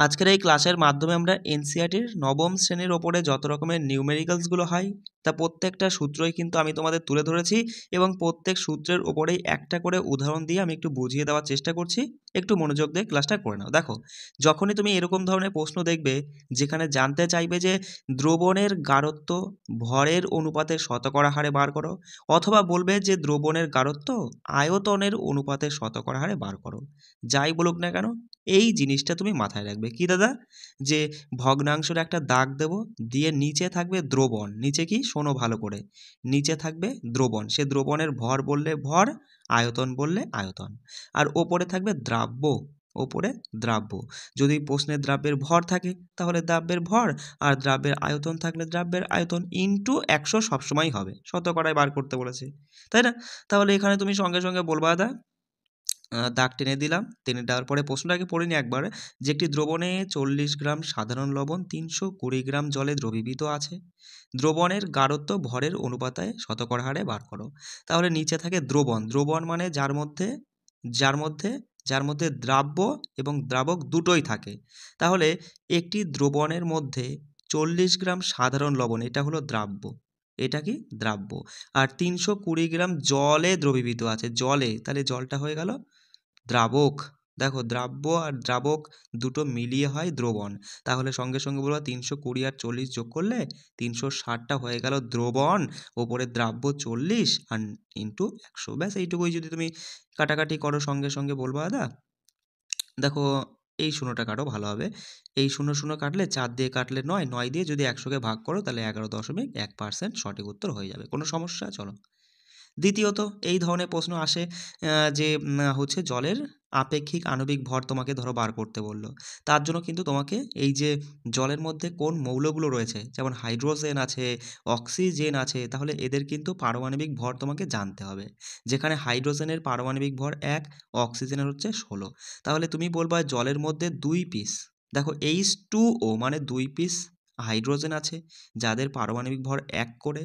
আজকের এই ক্লাসের মাধ্যমে আমরা এনসিইআরটির নবম শ্রেণীর ওপরে যত রকমের নিউমেরিক্যালসগুলো হয় তা প্রত্যেকটা সূত্রই কিন্তু আমি তোমাদের তুলে ধরেছি এবং প্রত্যেক সূত্রের ওপরেই একটা করে উদাহরণ দিয়ে আমি একটু বুঝিয়ে দেওয়ার চেষ্টা করছি। একটু মনোযোগ দিয়ে ক্লাসটা করে নাও। দেখো, যখনই তুমি এরকম ধরনের প্রশ্ন দেখবে যেখানে জানতে চাইবে যে দ্রবণের গাঢ়ত্ব ভরের অনুপাতে শতকরা হারে বার করো, অথবা বলবে যে দ্রবণের গাঢ়ত্ব আয়তনের অনুপাতে শতকরা হারে বার করো, যাই বলুক না কেন এই জিনিসটা তুমি মাথায় রাখবে। কি দাদা, যে ভগ্নাংশের একটা দাগ দেব, দিয়ে নিচে থাকবে দ্রবণ। নিচে কি শোনো ভালো করে, নিচে থাকবে দ্রবণ, সে দ্রবণের ভর বললে ভর, আয়তন বললে আয়তন, আর ওপরে থাকবে দ্রাব্য, ওপরে দ্রাব্য। যদি প্রশ্নে দ্রাব্যের ভর থাকে তাহলে দ্রাব্যের ভর, আর দ্রাব্যের আয়তন থাকলে দ্রাব্যের আয়তন ইন্টু 100 সবসময় হবে, শতকরায় বার করতে বলেছে, তাই না? তাহলে এখানে তুমি সঙ্গে সঙ্গে বলবা দাদা, দাগ টেনে দিলাম, টেনে দেওয়ার পরে প্রশ্নটাকে পড়ে নিই একবার, যে একটি দ্রবণে 40 গ্রাম সাধারণ লবণ 320 গ্রাম জলে দ্রবীভূত আছে, দ্রবণের গাঢ়ত্ব ভরের অনুপাতে শতকরা হারে বার করো। তাহলে নিচে থাকে দ্রবণ, দ্রবণ মানে যার মধ্যে যার মধ্যে দ্রাব্য এবং দ্রাবক দুটোই থাকে। তাহলে একটি দ্রবণের মধ্যে 40 গ্রাম সাধারণ লবণ, এটা হলো দ্রাব্য, এটা কি দ্রাব্য, আর 320 গ্রাম জলে দ্রবীভূত আছে, জলে, তাহলে জলটা হয়ে গেল দ্রাবক। দেখো, দ্রাব্য আর দ্রাবক দুটো মিলিয়ে হয় দ্রবণ। তাহলে সঙ্গে সঙ্গে বলবো 320 আর 40 যোগ করলে 360টা হয়ে গেল দ্রবণ, ওপরে দ্রাব্য 40 আর ইন্টু 100, ব্যাস এইটুকুই। যদি তুমি কাটাকাটি করো সঙ্গে সঙ্গে বলবা দাদা, দেখো এই শূন্যটা কাটো ভালো হবে, এই শূন্য শূন্য কাটলে 4 দিয়ে কাটলে 9, 9 দিয়ে যদি 100কে ভাগ করো তাহলে 11.1% সঠিক উত্তর হয়ে যাবে। কোনো সমস্যা? চলো দ্বিতীয়ত, এই ধরনের প্রশ্ন আসে যে হচ্ছে জলের আপেক্ষিক আণবিক ভর তোমাকে ধরো বার করতে বলল। তার জন্য কিন্তু তোমাকে এই যে জলের মধ্যে কোন মৌলগুলো রয়েছে, যেমন হাইড্রোজেন আছে, অক্সিজেন আছে, তাহলে এদের কিন্তু পারমাণবিক ভর তোমাকে জানতে হবে। যেখানে হাইড্রোজেনের পারমাণবিক ভর 1, অক্সিজেনের হচ্ছে 16। তাহলে তুমি বলবা জলের মধ্যে 2 পিস, দেখো H2O মানে 2 পিস হাইড্রোজেন আছে যাদের পারমাণবিক ভর 1 করে,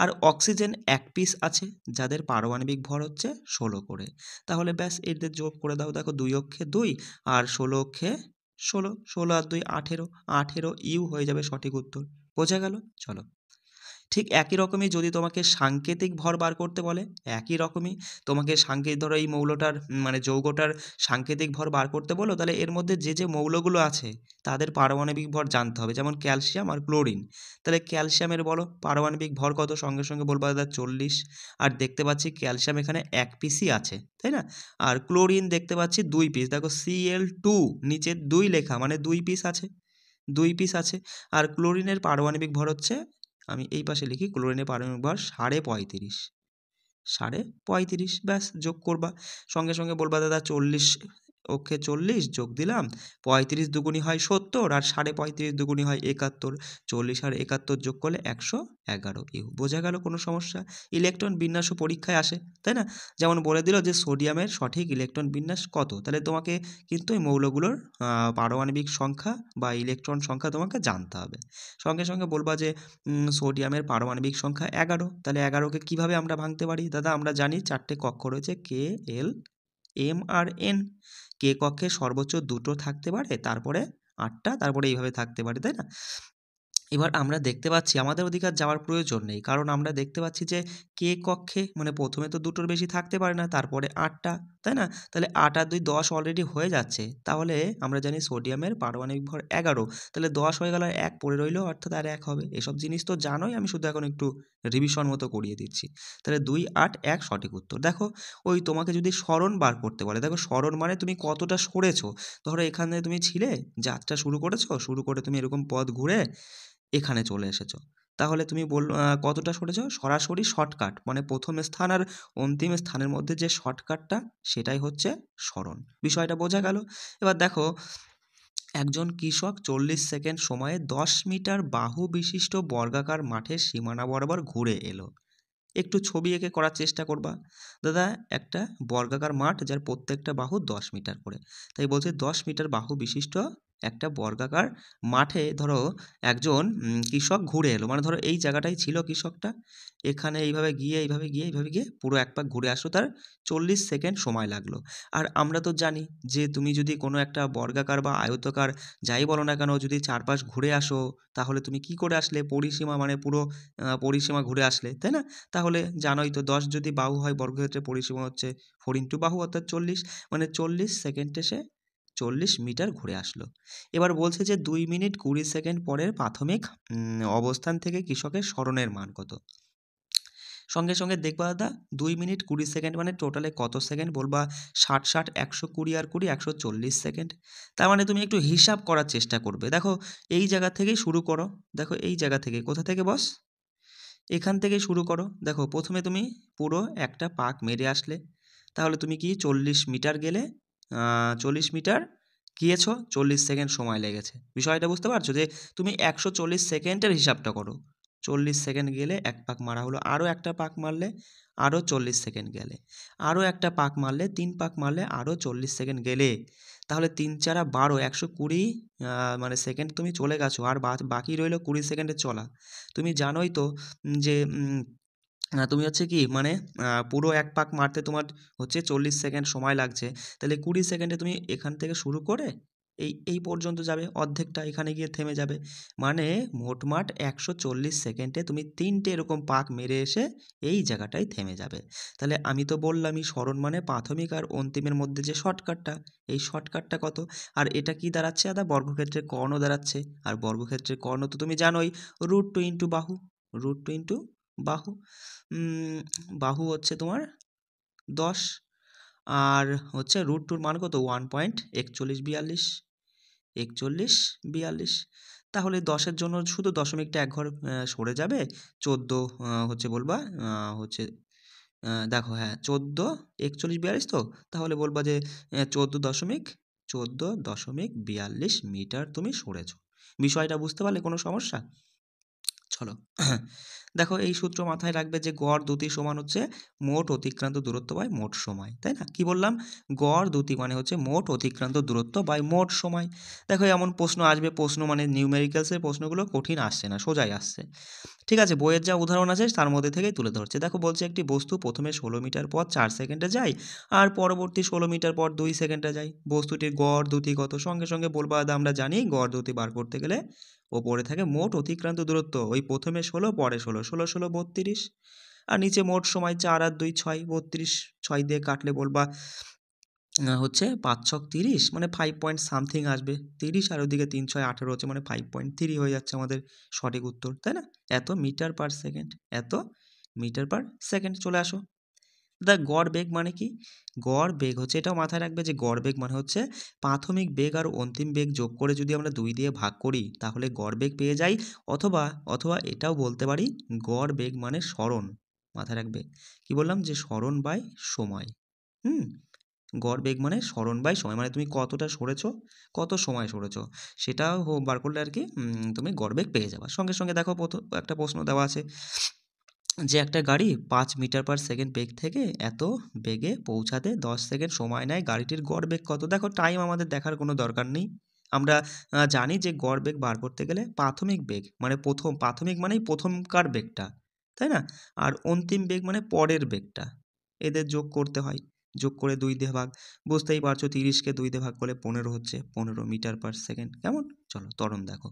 আর অক্সিজেন 1 পিস আছে যাদের পারমাণবিক ভর হচ্ছে 16 করে। তাহলে ব্যাস এদের যোগ করে দাও, দেখো 2 অক্ষে 2 আর 16 অক্ষে 16, 16 আর 2 18, 18 ইউ হয়ে যাবে সঠিক উত্তর। বোঝা গেল? চলো, ঠিক একই রকমই যদি তোমাকে সাংকেতিক ভর বার করতে বলে, একই রকমই তোমাকে ধরো এই মৌলটার মানে যৌগটার সাংকেতিক ভর বার করতে বলো, তাহলে এর মধ্যে যে যে মৌলগুলো আছে তাদের পারমাণবিক ভর জানতে হবে, যেমন ক্যালসিয়াম আর ক্লোরিন। তাহলে ক্যালসিয়ামের বলো পারমাণবিক ভর কত, সঙ্গে সঙ্গে বলবো দাদা 40, আর দেখতে পাচ্ছি ক্যালসিয়াম এখানে 1 পিসই আছে, তাই না? আর ক্লোরিন দেখতে পাচ্ছি 2 পিস, দেখো Cl2 নিচে 2 লেখা মানে 2 পিস আছে, 2 পিস আছে। আর ক্লোরিনের পারমাণবিক ভর হচ্ছে, আমি এই পাশে লিখি, ক্লোরিনের পারমাণবিক ভর 35.5, 35.5, ব্যাস যোগ করবা। সঙ্গে সঙ্গে বলবা দাদা 40 ওকে 40 যোগ দিলাম, 35 দুগুণি হয় 70 আর 35.5 দুগুণি হয় 71, 40 আর 71 যোগ করলে 111 ইউ। বোঝা গেল? কোনো সমস্যা? ইলেকট্রন বিন্যাসও পরীক্ষায় আসে, তাই না? যেমন বলে দিল যে সোডিয়ামের সঠিক ইলেকট্রন বিন্যাস কত, তাহলে তোমাকে কিন্তু এই মৌলগুলোর পারমাণবিক সংখ্যা বা ইলেকট্রন সংখ্যা তোমাকে জানতে হবে। সঙ্গে সঙ্গে বলবা যে সোডিয়ামের পারমাণবিক সংখ্যা 11, তাহলে 11কে কীভাবে আমরা ভাঙতে পারি দাদা? আমরা জানি 4টে কক্ষ রয়েছে, কে, এল, এম আর এন। কে কক্ষে সর্বোচ্চ 2টো থাকতে পারে, তারপরে 8টা, তারপরে এইভাবে থাকতে পারে, তাই না? এবার আমরা দেখতে পাচ্ছি আমাদের ওদিকে আর যাওয়ার প্রয়োজন নেই, কারণ আমরা দেখতে পাচ্ছি যে কে কক্ষে মানে প্রথমে তো 2টোর বেশি থাকতে পারে না, তারপরে 8টা, তাই না? তাহলে 8 আর 2 10 অলরেডি হয়ে যাচ্ছে। তাহলে আমরা জানি সোডিয়ামের পারমাণবিক ভর 11, তাহলে 10 হয়ে গেল আর 1 পড়ে রইল, অর্থাৎ আর 1 হবে। এসব জিনিস তো জানোই, আমি শুধু এখন একটু রিভিশন মতো করিয়ে দিচ্ছি। তাহলে 2, 8, 1 সঠিক উত্তর। দেখো, ওই তোমাকে যদি সরণ বার করতে বলে, দেখো সরণ মানে তুমি কতটা সরেছো। ধরো এখানে তুমি ছিলে, যাত্রা শুরু করেছো, শুরু করে তুমি এরকম পথ ঘুরে এখানে চলে এসেছো, তাহলে তুমি কতটা সরেছো? সরাসরি শর্টকাট মানে প্রথম স্থান আর অন্তিম স্থানের মধ্যে যে শর্টকাটটা, সেটাই হচ্ছে সরণ। বিষয়টা বোঝা গেল? এবার দেখো, একজন কৃষক 40 সেকেন্ড সময়ে 10 মিটার বাহু বিশিষ্ট বর্গাকার মাঠের সীমানা বরাবর ঘুরে এলো। একটু ছবি এঁকে করার চেষ্টা করবা দাদা। একটা বর্গাকার মাঠ যার প্রত্যেকটা বাহু 10 মিটার করে, তাই বলছে 10 মিটার বাহু বিশিষ্ট একটা বর্গাকার মাঠে ধরো একজন কৃষক ঘুরে এলো, মানে ধরো এই জায়গাটাই ছিল কৃষকটা, এখানে এইভাবে গিয়ে এইভাবে গিয়ে এইভাবে গিয়ে পুরো এক পাক ঘুরে আসলো, তার 40 সেকেন্ড সময় লাগলো। আর আমরা তো জানি যে তুমি যদি কোনো একটা বর্গাকার বা আয়তাকার যাই বলো না কেন যদি চারপাশ ঘুরে আসো, তাহলে তুমি কি করে আসলে? পরিসীমা মানে পুরো পরিসীমা ঘুরে আসলে, তাই না? তাহলে জানোই তো 10 যদি বাহু হয় বর্গক্ষেত্রের পরিসীমা হচ্ছে 4 ইন্টু বাহু অর্থাৎ 40, মানে 40 সেকেন্ডে সে 40 মিটার ঘুরে আসলো। এবার বলছে যে 2 মিনিট 20 সেকেন্ড পরের প্রাথমিক অবস্থান থেকে কৃষকের সরণের মান কত? সঙ্গে সঙ্গে দেখবা দাদা 2 মিনিট 20 সেকেন্ড মানে টোটালে কত সেকেন্ড? বলবা 60 60 120 আর 20 140 সেকেন্ড। তার মানে তুমি একটু হিসাব করার চেষ্টা করবে। দেখো এই জায়গা থেকেই শুরু করো, দেখো এই জায়গা থেকে, কোথা থেকে বস? এখান থেকেই শুরু করো। দেখো প্রথমে তুমি পুরো একটা পাক মেরে আসলে, তাহলে তুমি কি 40 মিটার গেলে, 40 মিটার গিয়েছো, 40 সেকেন্ড সময় লেগেছে। বিষয়টা বুঝতে পারছো যে তুমি 140 সেকেন্ডের হিসাবটা করো। 40 সেকেন্ড গেলে এক পাক মারা হলো, আরও একটা পাক মারলে আরও 40 সেকেন্ড গেলে, আরও একটা পাক মারলে 3 পাক মারলে আরও 40 সেকেন্ড গেলে, তাহলে 3 4 12 120 মানে সেকেন্ড তুমি চলে গেছো, আর বাকি রইলো 20 সেকেন্ডের চলা। তুমি জানোই তো যে তুমি হচ্ছে কি মানে পুরো এক পাক মারতে তোমার হচ্ছে 40 সেকেন্ড সময় লাগছে। তাহলে 20 সেকেন্ডে তুমি এখান থেকে শুরু করে এই পর্যন্ত যাবে, অর্ধেকটা এখানে গিয়ে থেমে যাবে। মানে মোটমাট 140 সেকেন্ডে তুমি 3টে এরকম পাক মেরে এসে এই জায়গাটায় থেমে যাবে। তাহলে আমি তো বললামই সরণ মানে প্রাথমিক আর অন্তিমের মধ্যে যে শর্টকাটটা, এই শর্টকাটটা কত? আর এটা কি দাঁড়াচ্ছে দাদা? বর্গক্ষেত্রের কর্ণ দাঁড়াচ্ছে। আর বর্গক্ষেত্রের কর্ণ তো তুমি জানোই √2 ইন্টু বাহু, √2 ইন্টু বাহু। বাহু হচ্ছে তোমার 10, আর হচ্ছে √2 মান কত? 1.4142, 4142। তাহলে 10-এর জন্য শুধু দশমিকটা এক ঘর সরে যাবে, 14 হচ্ছে বলবা হচ্ছে দেখো হ্যাঁ 14 41 42 তো, তাহলে বলবা যে 14.42 মিটার তুমি সরেছো। বিষয়টা বুঝতে পারলে? কোনো সমস্যা? চলো দেখো এই সূত্র মাথায় রাখবে যে গড় দ্রুতি সমান হচ্ছে মোট অতিক্রান্ত দূরত্ব বাই মোট সময়, তাই না? কি বললাম? গড় দ্রুতি মানে হচ্ছে মোট অতিক্রান্ত দূরত্ব বাই মোট সময়। দেখো এমন প্রশ্ন আসবে, প্রশ্ন মানে নিউমেরিক্যালসের প্রশ্নগুলো কঠিন আসছে না, সোজাই আসছে। ঠিক আছে, বইয়ের যা উদাহরণ আছে তার মধ্যে থেকেই তুলে ধরছে। দেখো বলছে একটি বস্তু প্রথমে 16 মিটার পর 4 সেকেন্ডে যায়, আর পরবর্তী 16 মিটার পর 2 সেকেন্ডে যায়। বস্তুটির গড় দ্রুতি কত? সঙ্গে সঙ্গে বলবা দাদা আমরা জানি গড় দ্রুতি বার করতে গেলে ওপরে থাকে মোট অতিক্রান্ত দূরত্ব, ওই প্রথমে 16 পরে 16, 16 16 32, আর নিচে মোট সময় 4 আর 2 6, 32, 6 দিয়ে কাটলে বলবা হচ্ছে 5 ছক 30, মানে 5 পয়েন্ট সামথিং আসবে 30, আর ওদিকে 3 6 18 হচ্ছে, মানে 5.3 হয়ে যাচ্ছে আমাদের সঠিক উত্তর, তাই না? এত মিটার পার সেকেন্ড, এত মিটার পার সেকেন্ড। চলে আসো, গড় বেগ মানে কি? গড় বেগ হচ্ছে, এটাও মাথায় রাখবে যে গড় বেগ মানে হচ্ছে প্রাথমিক বেগ আর অন্তিম বেগ যোগ করে যদি আমরা 2 দিয়ে ভাগ করি তাহলে গড় বেগ পেয়ে যাই। অথবা অথবা এটাও বলতে পারি গড় বেগ মানে সরণ। মাথায় রাখবে কি বললাম? যে সরণ বাই সময়। হুম, গড় বেগ মানে সরণ বাই সময়, মানে তুমি কতটা সরেছো, কত সময় সরেছো, সেটা বার করলে আর কি তুমি গড় বেগ পেয়ে যাবা। সঙ্গে সঙ্গে দেখো একটা প্রশ্ন দেওয়া আছে যে একটা গাড়ি 5 মিটার পার সেকেন্ড বেগ থেকে এত বেগে পৌঁছাতে 10 সেকেন্ড সময় নেয়, গাড়িটির গড় বেগ কত? দেখো টাইম আমাদের দেখার কোনো দরকার নেই, আমরা জানি যে গড় বেগ বার করতে গেলে প্রাথমিক বেগ মানে প্রাথমিক মানেই প্রথমকার বেগটা, তাই না? আর অন্তিম বেগ মানে পরের বেগটা, এদের যোগ করতে হয়। যোগ করে 2 দিয়ে ভাগ, বুঝতেই পারছো 30কে 2 দিয়ে ভাগ করলে 15 হচ্ছে, 15 মিটার পার সেকেন্ড। কেমন? চলো ত্বরণ দেখো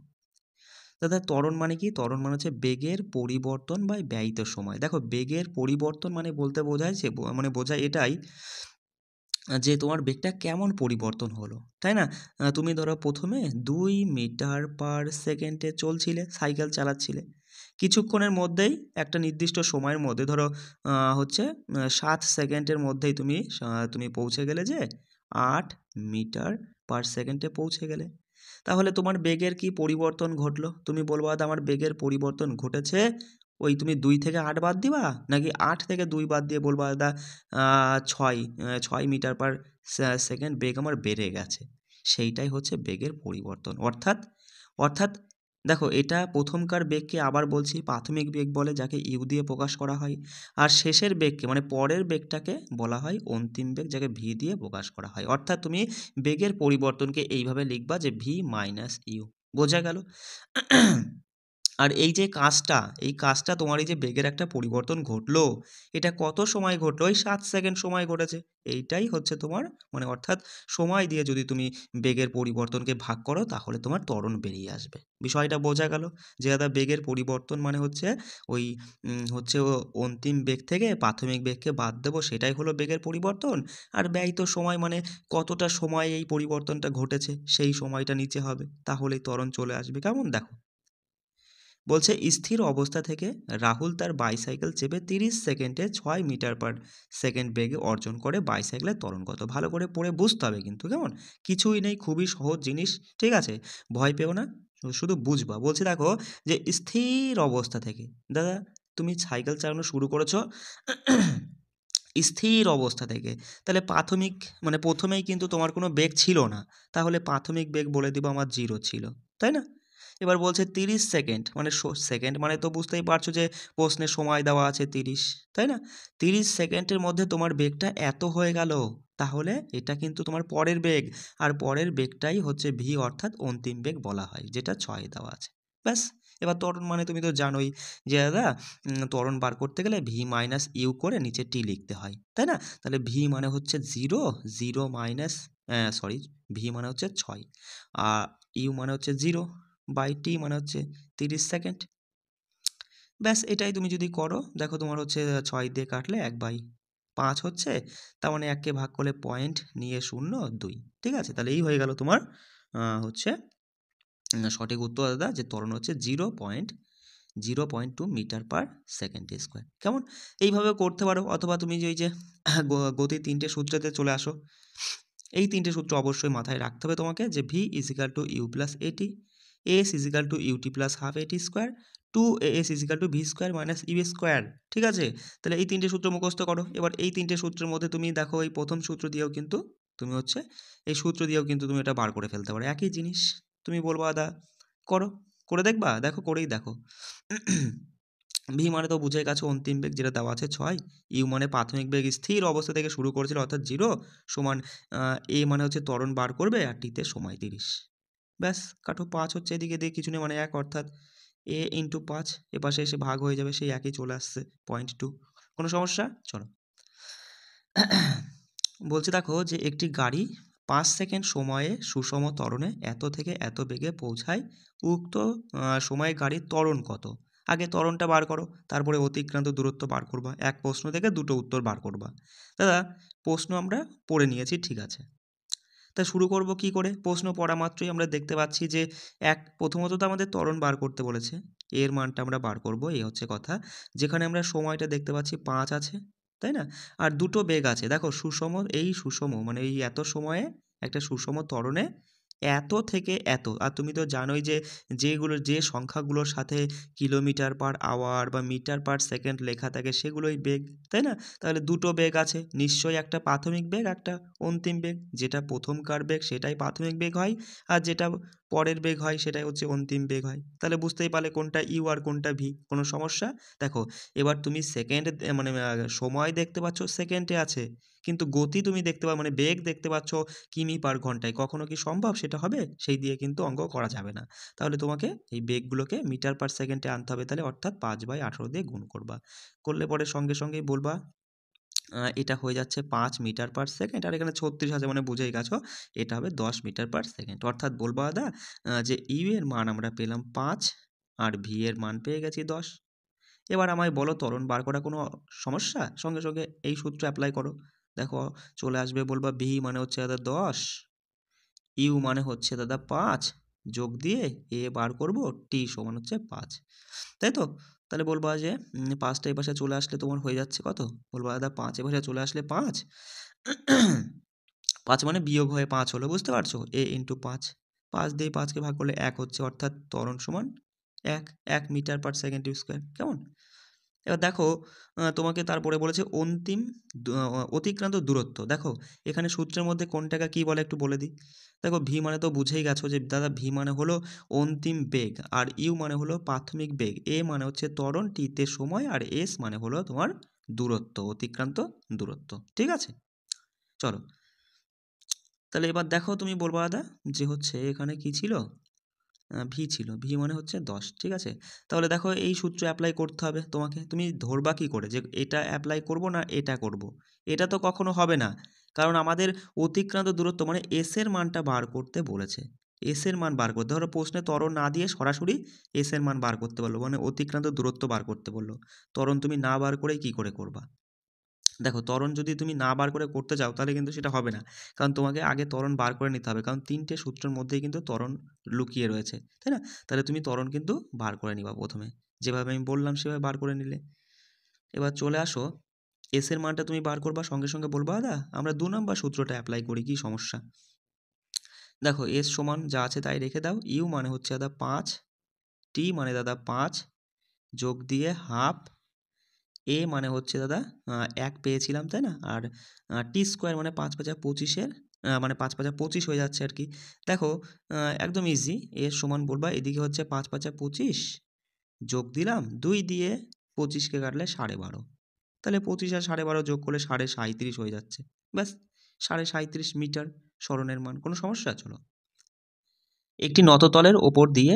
দাদা। ত্বরণ মানে কি? ত্বরণ মানে হচ্ছে বেগের পরিবর্তন বা ব্যয়িত সময়। দেখো বেগের পরিবর্তন মানে বলতে বোঝায় যে মানে বোঝায় এটাই যে তোমার বেগটা কেমন পরিবর্তন হলো, তাই না? তুমি ধরো প্রথমে 2 মিটার পার সেকেন্ডে চলছিলে, সাইকেল চালাচ্ছিলে, কিছুক্ষণের মধ্যেই একটা নির্দিষ্ট সময়ের মধ্যে ধরো হচ্ছে 7 সেকেন্ডের মধ্যেই তুমি পৌঁছে গেলে যে 8 মিটার পার সেকেন্ডে পৌঁছে গেলে। তাহলে তোমার বেগের কি পরিবর্তন ঘটলো? তুমি বলবা দাদা আমার বেগের পরিবর্তন ঘটেছে, ওই তুমি 2 থেকে 8 বাদ দিবা, নাকি 8 থেকে 2 বাদ দিয়ে বলবা দাদা 6 মিটার পার সেকেন্ড বেগ আমার বেড়ে গেছে। সেইটাই হচ্ছে বেগের পরিবর্তন। অর্থাৎ দেখো এটা প্রথমকার বেগকে আবার বলছি প্রাথমিক বেগ বলে, যাকে ইউ দিয়ে প্রকাশ করা হয়। আর শেষের বেগকে মানে পরের বেগটাকে বলা হয় অন্তিম বেগ, যাকে ভি দিয়ে প্রকাশ করা হয়। অর্থাৎ তুমি বেগের পরিবর্তনকে এইভাবে লিখবা যে ভি মাইনাস ইউ। বোঝা গেল? আর এই যে কাজটা, এই কাজটা তোমার এই যে বেগের একটা পরিবর্তন ঘটলো, এটা কত সময় ঘটলো? ওই 7 সেকেন্ড সময় ঘটেছে। এইটাই হচ্ছে তোমার মানে অর্থাৎ সময় দিয়ে যদি তুমি বেগের পরিবর্তনকে ভাগ করো তাহলে তোমার ত্বরণ বেরিয়ে আসবে। বিষয়টা বোঝা গেল? যে দাদা বেগের পরিবর্তন মানে হচ্ছে ওই হচ্ছে অন্তিম বেগ থেকে প্রাথমিক বেগকে বাদ দেবো, সেটাই হলো বেগের পরিবর্তন। আর ব্যয়িত সময় মানে কতটা সময় এই পরিবর্তনটা ঘটেছে সেই সময়টা নিচে হবে, তাহলেই ত্বরণ চলে আসবে। কেমন? দেখো বলছে স্থির অবস্থা থেকে রাহুল তার বাইসাইকেল চেপে 30 সেকেন্ডে 6 মিটার পার সেকেন্ড বেগে অর্জন করে। বাইসাইকেলের ত্বরণ কত? ভালো করে পড়ে বুঝতে হবে কিন্তু, কেমন? কিছুই নেই, খুবই সহজ জিনিস, ঠিক আছে? ভয় পেও না, শুধু বুঝবা। বলছে দেখো যে স্থির অবস্থা থেকে, দাদা তুমি সাইকেল চালানো শুরু করেছো স্থির অবস্থা থেকে, তাহলে প্রাথমিক মানে প্রথমেই কিন্তু তোমার কোনো বেগ ছিল না, তাহলে প্রাথমিক বেগ বলে দিব আমার 0 ছিল, তাই না? এবার বলছে 30 সেকেন্ড মানে সেকেন্ড মানে তো বুঝতেই পারছো যে প্রশ্নে সময় দেওয়া আছে 30, তাই না? 30 সেকেন্ডের মধ্যে তোমার বেগটা এত হয়ে গেল, তাহলে এটা কিন্তু তোমার পরের বেগ। আর পরের বেগটাই হচ্ছে ভি, অর্থাৎ অন্তিম বেগ বলা হয়, যেটা 6 দেওয়া আছে। ব্যাস। এবার ত্বরণ মানে তুমি তো জানোই যে দাদা ত্বরণ বার করতে গেলে ভি মাইনাস ইউ করে নিচে টি লিখতে হয়, তাই না? তাহলে ভি মানে হচ্ছে 0, 0 মাইনাস সরি, ভি মানে হচ্ছে 6 আর ইউ মানে হচ্ছে 0 বাই টি মানে হচ্ছে 30 সেকেন্ড। ব্যাস এটাই তুমি যদি করো, দেখো তোমার হচ্ছে 6 দিয়ে কাটলে 1/5 হচ্ছে, তার মানে 1কে ভাগ করলে পয়েন্ট নিয়ে 0.2, ঠিক আছে? তাহলে এই হয়ে গেল তোমার হচ্ছে সঠিক উত্তর দাদা, যে ত্বরণ হচ্ছে 0.2 মিটার পার সেকেন্ড স্কোয়ার। কেমন? এইভাবে করতে পারো, অথবা তুমি যে ওই যে গতির 3টে সূত্রেতে চলে আসো। এই 3টে সূত্র অবশ্যই মাথায় রাখতে হবে তোমাকে, যে V equal to U plus at, S equal to UT plus half at square, 2as equal to V square minus U square, ঠিক আছে? তাহলে এই 3টে সূত্র মুখস্থ করো। এবার এই 3টে সূত্রের মধ্যে তুমি দেখো এই প্রথম সূত্র দিয়েও কিন্তু তুমি হচ্ছে এই সূত্র দিয়েও কিন্তু তুমি এটা বার করে ফেলতে পারো, একই জিনিস। তুমি বলবা দাদা করো, করে দেখবা? দেখো করেই দেখো। ভি মানে তো বুঝে গেছো অন্তিম বেগ, যেটা দেওয়া আছে 6। ইউ মানে প্রাথমিক বেগ স্থির অবস্থা থেকে শুরু করেছিল অর্থাৎ 0 সমান এ মানে হচ্ছে ত্বরণ বার করবে, আর টিতে সময় 30। ব্যাস কাটো। 5 হচ্ছে এদিকে দিয়ে কিছু নেই মানে 1, অর্থাৎ এ ইন্টু 5 এপাশে এসে ভাগ হয়ে যাবে, সেই একই চলে আসছে 0.2। কোনো সমস্যা? চলো। বলছে দেখো যে একটি গাড়ি 5 সেকেন্ড সময়ে সুষম ত্বরণে এত থেকে এত বেগে পৌঁছায়, উক্ত সময়ে গাড়ির ত্বরণ কত? আগে ত্বরণটা বার করো, তারপরে অতিক্রান্ত দূরত্ব বার করবা। এক প্রশ্ন থেকে দুটো উত্তর বার করবা। দাদা প্রশ্ন আমরা পড়ে নিয়েছি, ঠিক আছে? তা শুরু করব কি করে? প্রশ্ন পড়া মাত্রই আমরা দেখতে পাচ্ছি যে প্রথমত তো আমাদের ত্বরণ বার করতে বলেছে, এর মানটা আমরা বার করব, এই হচ্ছে কথা। যেখানে আমরা সময়টা দেখতে পাচ্ছি 5 আছে, তাই না? আর দুটো বেগ আছে, দেখো সুষম, এই সুষম মানে এই এত সময়ে একটা সুষম ত্বরণে এত থেকে এত। আর তুমি তো জানোই যে যে সংখ্যাগুলোর সাথে কিলোমিটার পার আওয়ার বা মিটার পার সেকেন্ড লেখা থাকে সেগুলোই বেগ, তাই না? তাহলে দুটো বেগ আছে, নিশ্চয়ই একটা প্রাথমিক বেগ, একটা অন্তিম বেগ। যেটা প্রথমকার বেগ সেটাই প্রাথমিক বেগ হয়, আর যেটা পরের বেগ হয় সেটাই হচ্ছে অন্তিম বেগ হয়। তাহলে বুঝতেই পারলে কোনটা ইউ আর কোনটা ভি। কোনো সমস্যা? দেখো এবার তুমি সেকেন্ড মানে সময় দেখতে পাচ্ছ সেকেন্ডে আছে, কিন্তু গতি তুমি দেখতে মানে বেগ দেখতে পাচ্ছ কিমি পার ঘন্টায়। কখনো কি সম্ভব সেটা হবে? সেই দিয়ে কিন্তু অঙ্ক করা যাবে না। তাহলে তোমাকে এই বেগগুলোকে মিটার পার সেকেন্ডে আনতে হবে, তাহলে অর্থাৎ 5/18 দিয়ে গুণ করবা। করলে পরে সঙ্গে সঙ্গেই বলবা এটা হয়ে যাচ্ছে 5 মিটার পার সেকেন্ড, আর এখানে 36 আছে মানে বুঝেই গেছো এটা হবে 10 মিটার পার সেকেন্ড। অর্থাৎ বলবো দাদা যে ইউ এর মান আমরা পেলাম 5 আর ভি এর মান পেয়ে গেছি 10। এবার আমায় বলো ত্বরণ বার করা কোনো সমস্যা? সঙ্গে সঙ্গে এই সূত্র অ্যাপ্লাই করো। দেখো চলে আসবে, বলবা ভি মানে হচ্ছে দাদা 10, ইউ মানে হচ্ছে দাদা 5, যোগ দিয়ে এ বার করব, টি সমান হচ্ছে 5, তাই তো? তাহলে বলবা যে 5টা এই পাশে চলে আসলে তোমার হয়ে যাচ্ছে কত? বলবা দাদা 5 এ পাশে চলে আসলে 5, 5 মানে বিয়োগ হয়ে 5 হলো, বুঝতে পারছো? এ ইন্টু 5, 5 দিয়ে 5কে ভাগ করলে 1 হচ্ছে, অর্থাৎ ত্বরণ সমান 1 মিটার পার সেকেন্ড স্কোয়ার। কেমন? এবার দেখো তোমাকে তারপরে বলেছে অন্তিম অতিক্রান্ত দূরত্ব। দেখো এখানে সূত্রের মধ্যে কোনটাকে কী বলে একটু বলে দিই। দেখো ভি মানে তো বুঝেই গেছো যে দাদা ভি মানে হলো অন্তিম বেগ, আর ইউ মানে হলো প্রাথমিক বেগ, এ মানে হচ্ছে ত্বরণ, টিতে সময়, আর এস মানে হলো তোমার দূরত্ব, অতিক্রান্ত দূরত্ব। ঠিক আছে, চলো তাহলে এবার দেখো তুমি বলবো দাদা যে হচ্ছে এখানে কি ছিল, ভি ছিল, ভি মানে হচ্ছে 10। ঠিক আছে, তাহলে দেখো এই সূত্র অ্যাপ্লাই করতে হবে তোমাকে। তুমি ধরবা কি করে যে এটা অ্যাপ্লাই করব না এটা করব? এটা তো কখনো হবে না, কারণ আমাদের অতিক্রান্ত দূরত্ব মানে এস এর মানটা বার করতে বলেছে। এস এর মান বার করতে, ধরো প্রশ্নে ত্বরণ না দিয়ে সরাসরি এস এর মান বার করতে বললো, মানে অতিক্রান্ত দূরত্ব বার করতে বললো। ত্বরণ তুমি না বার করেই কি করে করবা? দেখো ত্বরণ যদি তুমি না বার করে করতে যাও তাহলে কিন্তু সেটা হবে না, কারণ তোমাকে আগে ত্বরণ বার করে নিতে হবে, কারণ 3টে সূত্রের মধ্যেই কিন্তু ত্বরণ লুকিয়ে রয়েছে, তাই না? তাহলে তুমি ত্বরণ কিন্তু বার করে নিবা প্রথমে, যেভাবে আমি বললাম সেভাবে বার করে নিলে। এবার চলে আসো, এস এর মানটা তুমি বার করবা, সঙ্গে সঙ্গে বলবা দাদা আমরা 2 নম্বর সূত্রটা অ্যাপ্লাই করি, কি সমস্যা? দেখো এস সমান যা আছে তাই রেখে দাও, ইউ মানে হচ্ছে দাদা 5, টি মানে দাদা 5, যোগ দিয়ে হাফ, এ মানে হচ্ছে দাদা 1 পেয়েছিলাম, তাই না? আর টি স্কোয়ার মানে 5×5=25, মানে 5×5=25 হয়ে যাচ্ছে আর কি। দেখো একদম ইজি, এর সমান বলবা এদিকে হচ্ছে 5×5=25, যোগ দিলাম 2 দিয়ে 25কে কাটলে 12.5, তাহলে 25 আর 12.5 যোগ করলে 37.5 হয়ে যাচ্ছে। ব্যাস, 37.5 মিটার সরণের মান। কোনো সমস্যা? চলো, একটি নততলের ওপর দিয়ে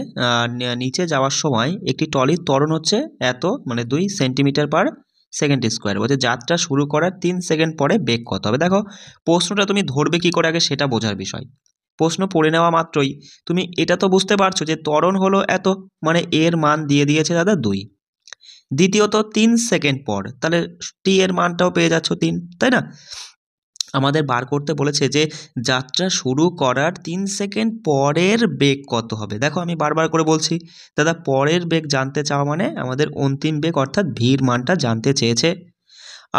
নিচে যাওয়ার সময় একটি ট্রলির ত্বরণ হচ্ছে এত, মানে 2 সেন্টিমিটার পার সেকেন্ড স্কোয়ার। বলছে যাত্রা শুরু করার 3 সেকেন্ড পরে বেগ কত হবে? দেখো প্রশ্নটা তুমি ধরবে কি করে আগে সেটা বোঝার বিষয়। প্রশ্ন পড়ে নেওয়া মাত্রই তুমি এটা তো বুঝতে পারছো যে ত্বরণ হলো এত, মানে এর মান দিয়ে দিয়েছে দাদা 2। দ্বিতীয়ত 3 সেকেন্ড পর, তাহলে টি এর মানটাও পেয়ে যাচ্ছ 3, তাই না? আমাদের বার করতে বলেছে যে যাত্রা শুরু করার 3 সেকেন্ড পরের বেগ কত হবে। দেখো আমি বারবার করে বলছি দাদা, পরের বেগ জানতে চাওয়া মানে আমাদের অন্তিম বেগ অর্থাৎ ভির মানটা জানতে চেয়েছে।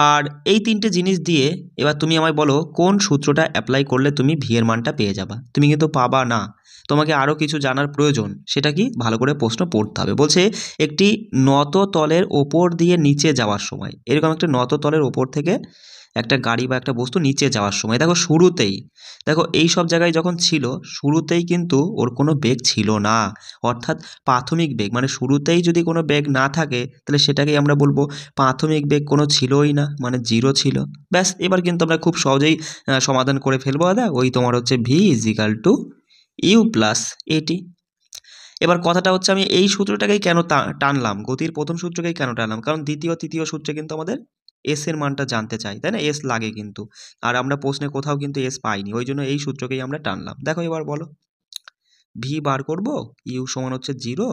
আর এই 3টে জিনিস দিয়ে এবার তুমি আমায় বলো কোন সূত্রটা অ্যাপ্লাই করলে তুমি ভি এর মানটা পেয়ে যাবা। তুমি কিন্তু পাবা না, তোমাকে আরও কিছু জানার প্রয়োজন। সেটা কি? ভালো করে প্রশ্ন পড়তে হবে। বলছে একটি নত তলের ওপর দিয়ে নিচে যাওয়ার সময়, এরকম একটা নত তলের ওপর থেকে একটা গাড়ি বা একটা বস্তু নিচে যাওয়ার সময়, দেখো শুরুতেই, দেখো এই সব জায়গায় যখন ছিল শুরুতেই কিন্তু ওর কোনো বেগ ছিল না, অর্থাৎ প্রাথমিক বেগ, মানে শুরুতেই যদি কোনো বেগ না থাকে তাহলে সেটাকেই আমরা বলবো প্রাথমিক বেগ কোনো ছিলই না, মানে 0 ছিল। ব্যাস, এবার কিন্তু আমরা খুব সহজেই সমাধান করে ফেলবো দাদা। ওই তোমার হচ্ছে V equal to U plus a t. এবার কথাটা হচ্ছে আমি এই সূত্রটাকেই কেন টানলাম, গতির প্রথম সূত্রকেই কেন টানলাম, কারণ দ্বিতীয় তৃতীয় সূত্রে কিন্তু আমাদের এস এর মানটা জানতে চাই, তাই না? এস লাগে কিন্তু, আর আমরা প্রশ্নে কোথাও কিন্তু এস পাইনি, ওই জন্য এই সূত্রকেই আমরা টানলাম। দেখো এবার বলো, ভি বার করব, ইউ সমান হচ্ছে 0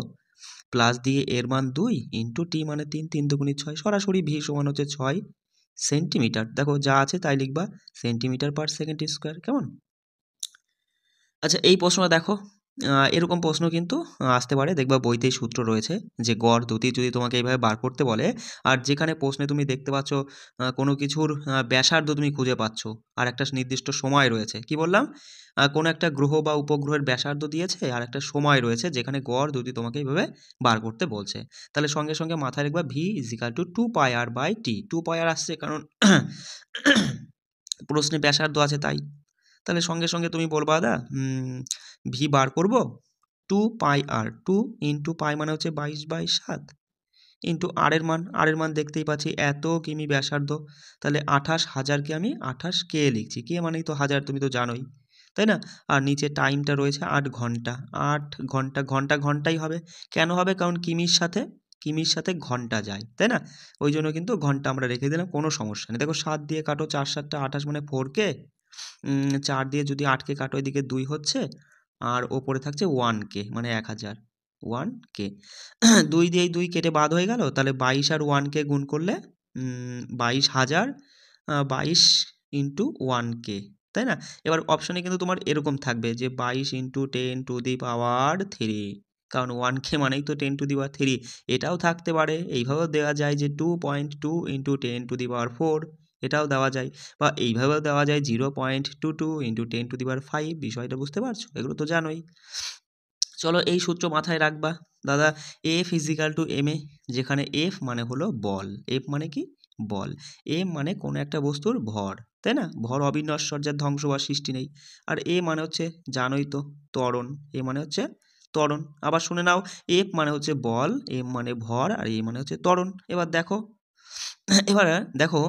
প্লাস দিয়ে এর মান 2 ইন্টু টি মানে 3, 3 দুগুণি 6, সরাসরি ভি সমান হচ্ছে 6 সেন্টিমিটার। দেখো যা আছে তাই লিখবা, সেন্টিমিটার পার সেকেন্ড স্কোয়ার। কেমন? আচ্ছা এই প্রশ্নটা দেখো, এরকম প্রশ্ন কিন্তু আসতে পারে, দেখবা বইতেই সূত্র রয়েছে যে গড় দ্যুতি যদি তোমাকে এইভাবে বার করতে বলে, আর যেখানে প্রশ্নে তুমি দেখতে পাচ্ছ কোনো কিছুর ব্যাসার্ধ তুমি খুঁজে পাচ্ছ আর একটা নির্দিষ্ট সময় রয়েছে, কি বললাম, কোনো একটা গ্রহ বা উপগ্রহের ব্যাসার্ধ দিয়েছে আর একটা সময় রয়েছে যেখানে গড় দ্যুতি তোমাকে এইভাবে বার করতে বলছে, তাহলে সঙ্গে সঙ্গে মাথায় রাখবা V equal two 2πr/t। 2πr আসছে কারণ প্রশ্নে ব্যাসার্ধ আছে তাই। তাহলে সঙ্গে সঙ্গে তুমি বলবা দাদা ভি বার করব 2πr, 2 ইন্টু পাই মানে হচ্ছে 22/7 ইন্টু আর এর মান দেখতেই পাচ্ছি এত কিমি ব্যাসার্ধ, তাহলে 28,000কে আমি 28K লিখছি, কে মানেই তো হাজার, তুমি তো জানোই, তাই না? আর নিচে টাইমটা রয়েছে 8 ঘন্টা, 8 ঘন্টা, ঘন্টা ঘন্টাই হবে। কেন হবে? কারণ কিমির সাথে ঘন্টা যায়, তাই না? ওই জন্য কিন্তু ঘন্টা আমরা রেখে দিলাম, কোনো সমস্যা নেই। দেখো 7 দিয়ে কাটো, 4 7 28 মানে 4K, 4 দিয়ে যদি 8কে কাটো এদিকে 2 হচ্ছে, আর ওপরে থাকছে 1K মানে 1000, 1K 2 দিয়ে 2 কেটে বাদ হয়ে গেল, তাহলে 22 আর 1K গুণ করলে 22,000, 22 ইন্টু 1K, তাই না? এবার অপশনে কিন্তু তোমার এরকম থাকবে যে 22 ইন্টু 10⁻³ কারণ 1K মানেই তো 10⁻³। এটাও থাকতে পারে, এইভাবেও দেওয়া যায় যে 2.2 ইন্টু 10⁻⁴, এটাও দেওয়া যায়, বা এইভাবেও দেওয়া যায় 0.22 ইন্টু 10⁵। বিষয়টা বুঝতে পারছো? এগুলো তো জানোই। চলো এই সূত্র মাথায় রাখবা দাদা, F is equal two M A, যেখানে এফ মানে হলো বল, এফ মানে কি বল, এম মানে কোনো একটা বস্তুর ভর, তাই না, ভর অবিনশ্বর, যার ধ্বংস বা সৃষ্টি নেই, আর এ মানে হচ্ছে জানোই তো ত্বরণ, এ মানে হচ্ছে ত্বরণ। আবার শুনে নাও, এফ মানে হচ্ছে বল, এম মানে ভর, আর এ মানে হচ্ছে ত্বরণ। এবার দেখো, এবার দেখো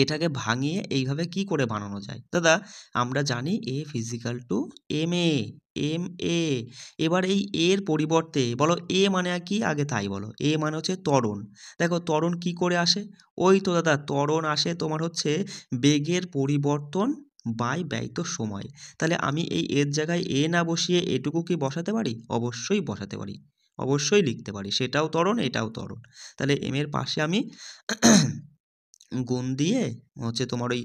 এটাকে ভাঙিয়ে এইভাবে কি করে বানানো যায় দাদা, আমরা জানি a physical two M A, M A. এবার এই এর পরিবর্তে বলো এ মানে কি, আগে তাই বলো, এ মানে হচ্ছে ত্বরণ। দেখো ত্বরণ কি করে আসে, ওই তো দাদা ত্বরণ আসে তোমার হচ্ছে বেগের পরিবর্তন বাই ব্যয়িত সময়। তাহলে আমি এই এর জায়গায় এ না বসিয়ে এটুকু কি বসাতে পারি, অবশ্যই বসাতে পারি, অবশ্যই লিখতে পারি, সেটাও ত্বরণ এটাও ত্বরণ। তাহলে এম এর পাশে আমি গুণ দিয়ে হচ্ছে তোমার ওই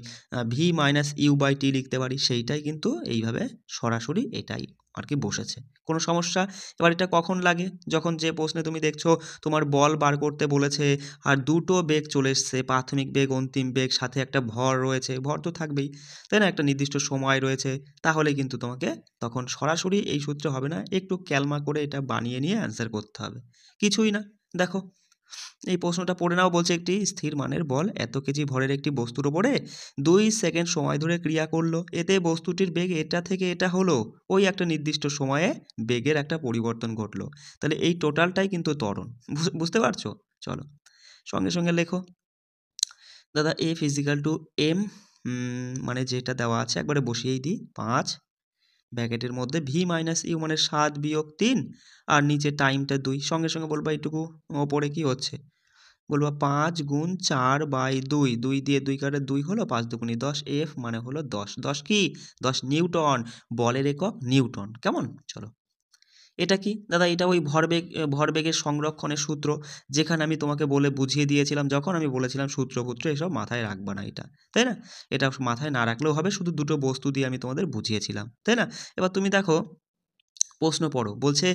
V minus you by T লিখতে পারি, সেইটাই কিন্তু এইভাবে সরাসরি এটাই আর কি বসেছে, কোনো সমস্যা? এবার এটা কখন লাগে, যখন যে প্রশ্নে তুমি দেখছো তোমার বল বার করতে বলেছে, আর দুটো বেগ চলে এসছে, প্রাথমিক বেগ অন্তিম বেগ, সাথে একটা ভর রয়েছে, ভর তো থাকবেই, তাই না, একটা নির্দিষ্ট সময় রয়েছে, তাহলে কিন্তু তোমাকে তখন সরাসরি এই সূত্রে হবে না, একটু ক্যালমা করে এটা বানিয়ে নিয়ে অ্যান্সার করতে হবে, কিছুই না। দেখো এই প্রশ্নটা পড়ে নাও, বলছে একটি স্থির মানের বল এত কেজি ভরের একটি বস্তুর ওপরে 2 সেকেন্ড সময় ধরে ক্রিয়া করলো, এতে বস্তুটির বেগ এটা থেকে এটা হলো, ওই একটা নির্দিষ্ট সময়ে বেগের একটা পরিবর্তন ঘটলো, তাহলে এই টোটালটাই কিন্তু ত্বরণ। বুঝতে পারছো? চলো সঙ্গে সঙ্গে লেখো দাদা, এ ফিজিক্যাল টু এম, মানে যেটা দেওয়া আছে একবারে বসিয়েই দিই, 5 ব্র্যাকেটের মধ্যে ভি মাইনাস ইউ মানে 7 - 3, আর নিচে টাইমটা 2, সঙ্গে সঙ্গে বলবা এইটুকু ওপরে কি হচ্ছে, বলবো 5 × 4/2, 2 দিয়ে 2 কাটে 2 হলো, 5 × 2 = 10, এফ মানে হলো 10, 10 কি 10 নিউটন, বলের একক নিউটন, কেমন? চলো এটা কি দাদা, এটা ওই ভরবেগ, ভরবেগের সংরক্ষণের সূত্র, যেখানে আমি তোমাকে বলে বুঝিয়ে দিয়েছিলাম, যখন আমি বলেছিলাম সূত্র এসব মাথায় রাখবা না, এটা তাই না, এটা মাথায় না রাখলেও হবে, শুধু দুটো বস্তু দিয়ে আমি তোমাদের বুঝিয়েছিলাম, তাই না? এবার তুমি দেখো প্রশ্ন পড়ো, বলছে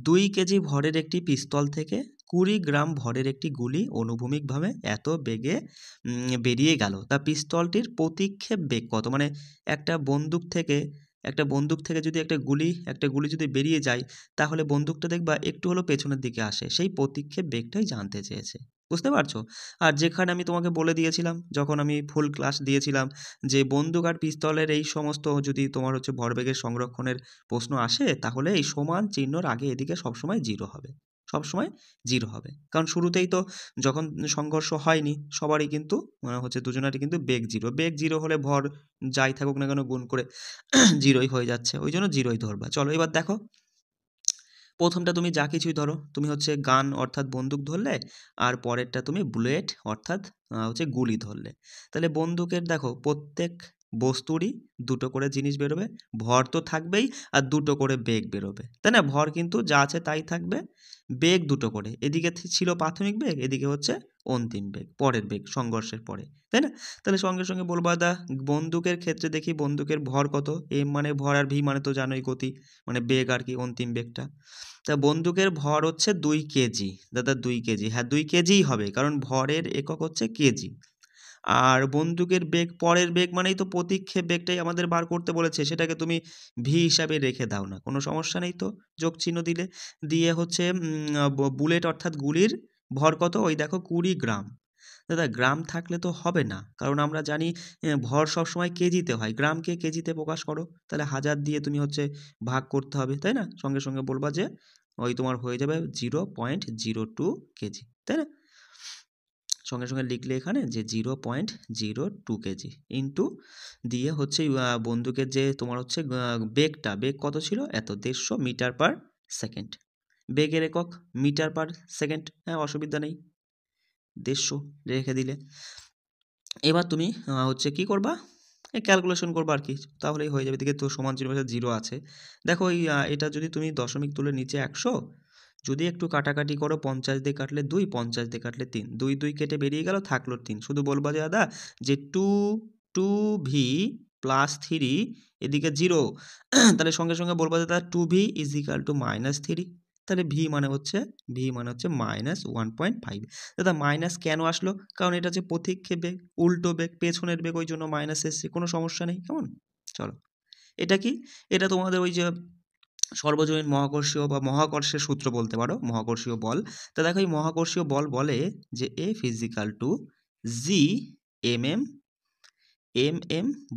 2 কেজি ভরের একটি পিস্তল থেকে 20 গ্রাম ভরের একটি গুলি অনুভূমিকভাবে এত বেগে বেরিয়ে গেল, তা পিস্তলটির প্রতিক্ষেপ বেগ কত, মানে একটা বন্দুক থেকে যদি একটা গুলি যদি বেরিয়ে যায়, তাহলে বন্দুকটা দেখবা একটু হলো পেছনের দিকে আসে, সেই প্রতিক্ষেপ বেগটাই জানতে চেয়েছে, বুঝতে পারছো? আর যেখানে আমি তোমাকে বলে দিয়েছিলাম, যখন আমি ফুল ক্লাস দিয়েছিলাম, যে বন্দুক আর পিস্তলের এই সমস্ত যদি তোমার হচ্ছে ভরবেগের সংরক্ষণের প্রশ্ন আসে, তাহলে এই সমান চিহ্নর আগে এদিকে সবসময় জিরো হবে, সবসময় জিরো হবে, কারণ শুরুতেই তো যখন সংঘর্ষ হয়নি সবারই কিন্তু হচ্ছে দুজনারই কিন্তু বেগ জিরো হলে ভর যাই থাকুক না কেন গুণ করে জিরোই হয়ে যাচ্ছে, ওই জন্য জিরোই ধরবা। চলো এবার দেখো, প্রথমটা তুমি যা কিছুই ধরো, তুমি হচ্ছে গান অর্থাৎ বন্দুক ধরলে, আর পরেরটা তুমি বুলেট অর্থাৎ হচ্ছে গুলি ধরলে, তাহলে বন্দুকের দেখো প্রত্যেক বস্তুরই দুটো করে জিনিস বেরোবে, ভর তো থাকবেই, আর দুটো করে বেগ বেরোবে, তাই না, ভর কিন্তু যা আছে তাই থাকবে, বেগ দুটো করে, এদিকে ছিল প্রাথমিক বেগ, এদিকে হচ্ছে অন্তিম বেগ, পরের বেগ সংঘর্ষের পরে, তাই না? তাহলে সঙ্গে সঙ্গে বলবা দা, বন্দুকের ক্ষেত্রে দেখি বন্দুকের ভর কত, এম মানে ভর, আর ভি মানে তো জানোই গতি, মানে বেগ আর কি, অন্তিম বেগটা। তা বন্দুকের ভর হচ্ছে 2 কেজি, দাদা 2 কেজি, হ্যাঁ 2 কেজিই হবে, কারণ ভরের একক হচ্ছে কেজি, আর বন্দুকের বেগ, পরের বেগ মানেই তো প্রতিক্ষেপ বেগটাই আমাদের বার করতে বলেছে, সেটাকে তুমি ভি হিসাবে রেখে দাও না, কোনো সমস্যা নেই তো, যোগ চিহ্ন দিলে, দিয়ে হচ্ছে বুলেট অর্থাৎ গুলির ভর কত, ওই দেখো 20 গ্রাম, দাদা গ্রাম থাকলে তো হবে না, কারণ আমরা জানি ভর সবসময় কেজিতে হয়, গ্রামকে কেজিতে প্রকাশ করো, তাহলে 1000 দিয়ে তুমি হচ্ছে ভাগ করতে হবে, তাই না, সঙ্গে সঙ্গে বলবা যে ওই তোমার হয়ে যাবে 0.02 কেজি, তাই না, সঙ্গে সঙ্গে লিখলে এখানে যে 0.02 কেজি ইন্টু দিয়ে হচ্ছে বন্দুকের যে তোমার হচ্ছে বেগ কত ছিল, এত 150 মিটার/সেকেন্ড, বেগের একক মিটার/সেকেন্ড, হ্যাঁ অসুবিধা নেই, 150 রেখে দিলে, এবার তুমি হচ্ছে কি করবা, ক্যালকুলেশন করবা আর কি, তাহলেই হয়ে যাবে, এদিকে তো সমান চিহ্ন জিরো আছে, দেখো এই এটা যদি তুমি দশমিক তুলে নিচে 100, যদি একটু কাটাকাটি করো, 50 দিয়ে কাটলে 2, 50 দিয়ে কাটলে 3, 2 কেটে বেরিয়ে গেল, থাকলো 3, শুধু বলবা যে দাদা যে 2v+3 এদিকে 0, তাহলে সঙ্গে সঙ্গে বলবা যে দাদা 2v = -3, তাহলে ভি মানে হচ্ছে -1.5, দাদা মাইনাস কেন আসলো, কারণ এটা হচ্ছে প্রতিক্ষেপ বেগ, উল্টো বেগ, পেছনের বেগ, ওই জন্য মাইনাস এসছে, কোনো সমস্যা নেই, কেমন? চলো এটা কি, এটা তোমাদের ওই যে সর্বজনীন মহাকর্ষীয় বা মহাকর্ষের সূত্র বলতে পারো, মহাকর্ষীয় বল। তা দেখো এই মহাকর্ষীয় বল বলে যে F equal to G M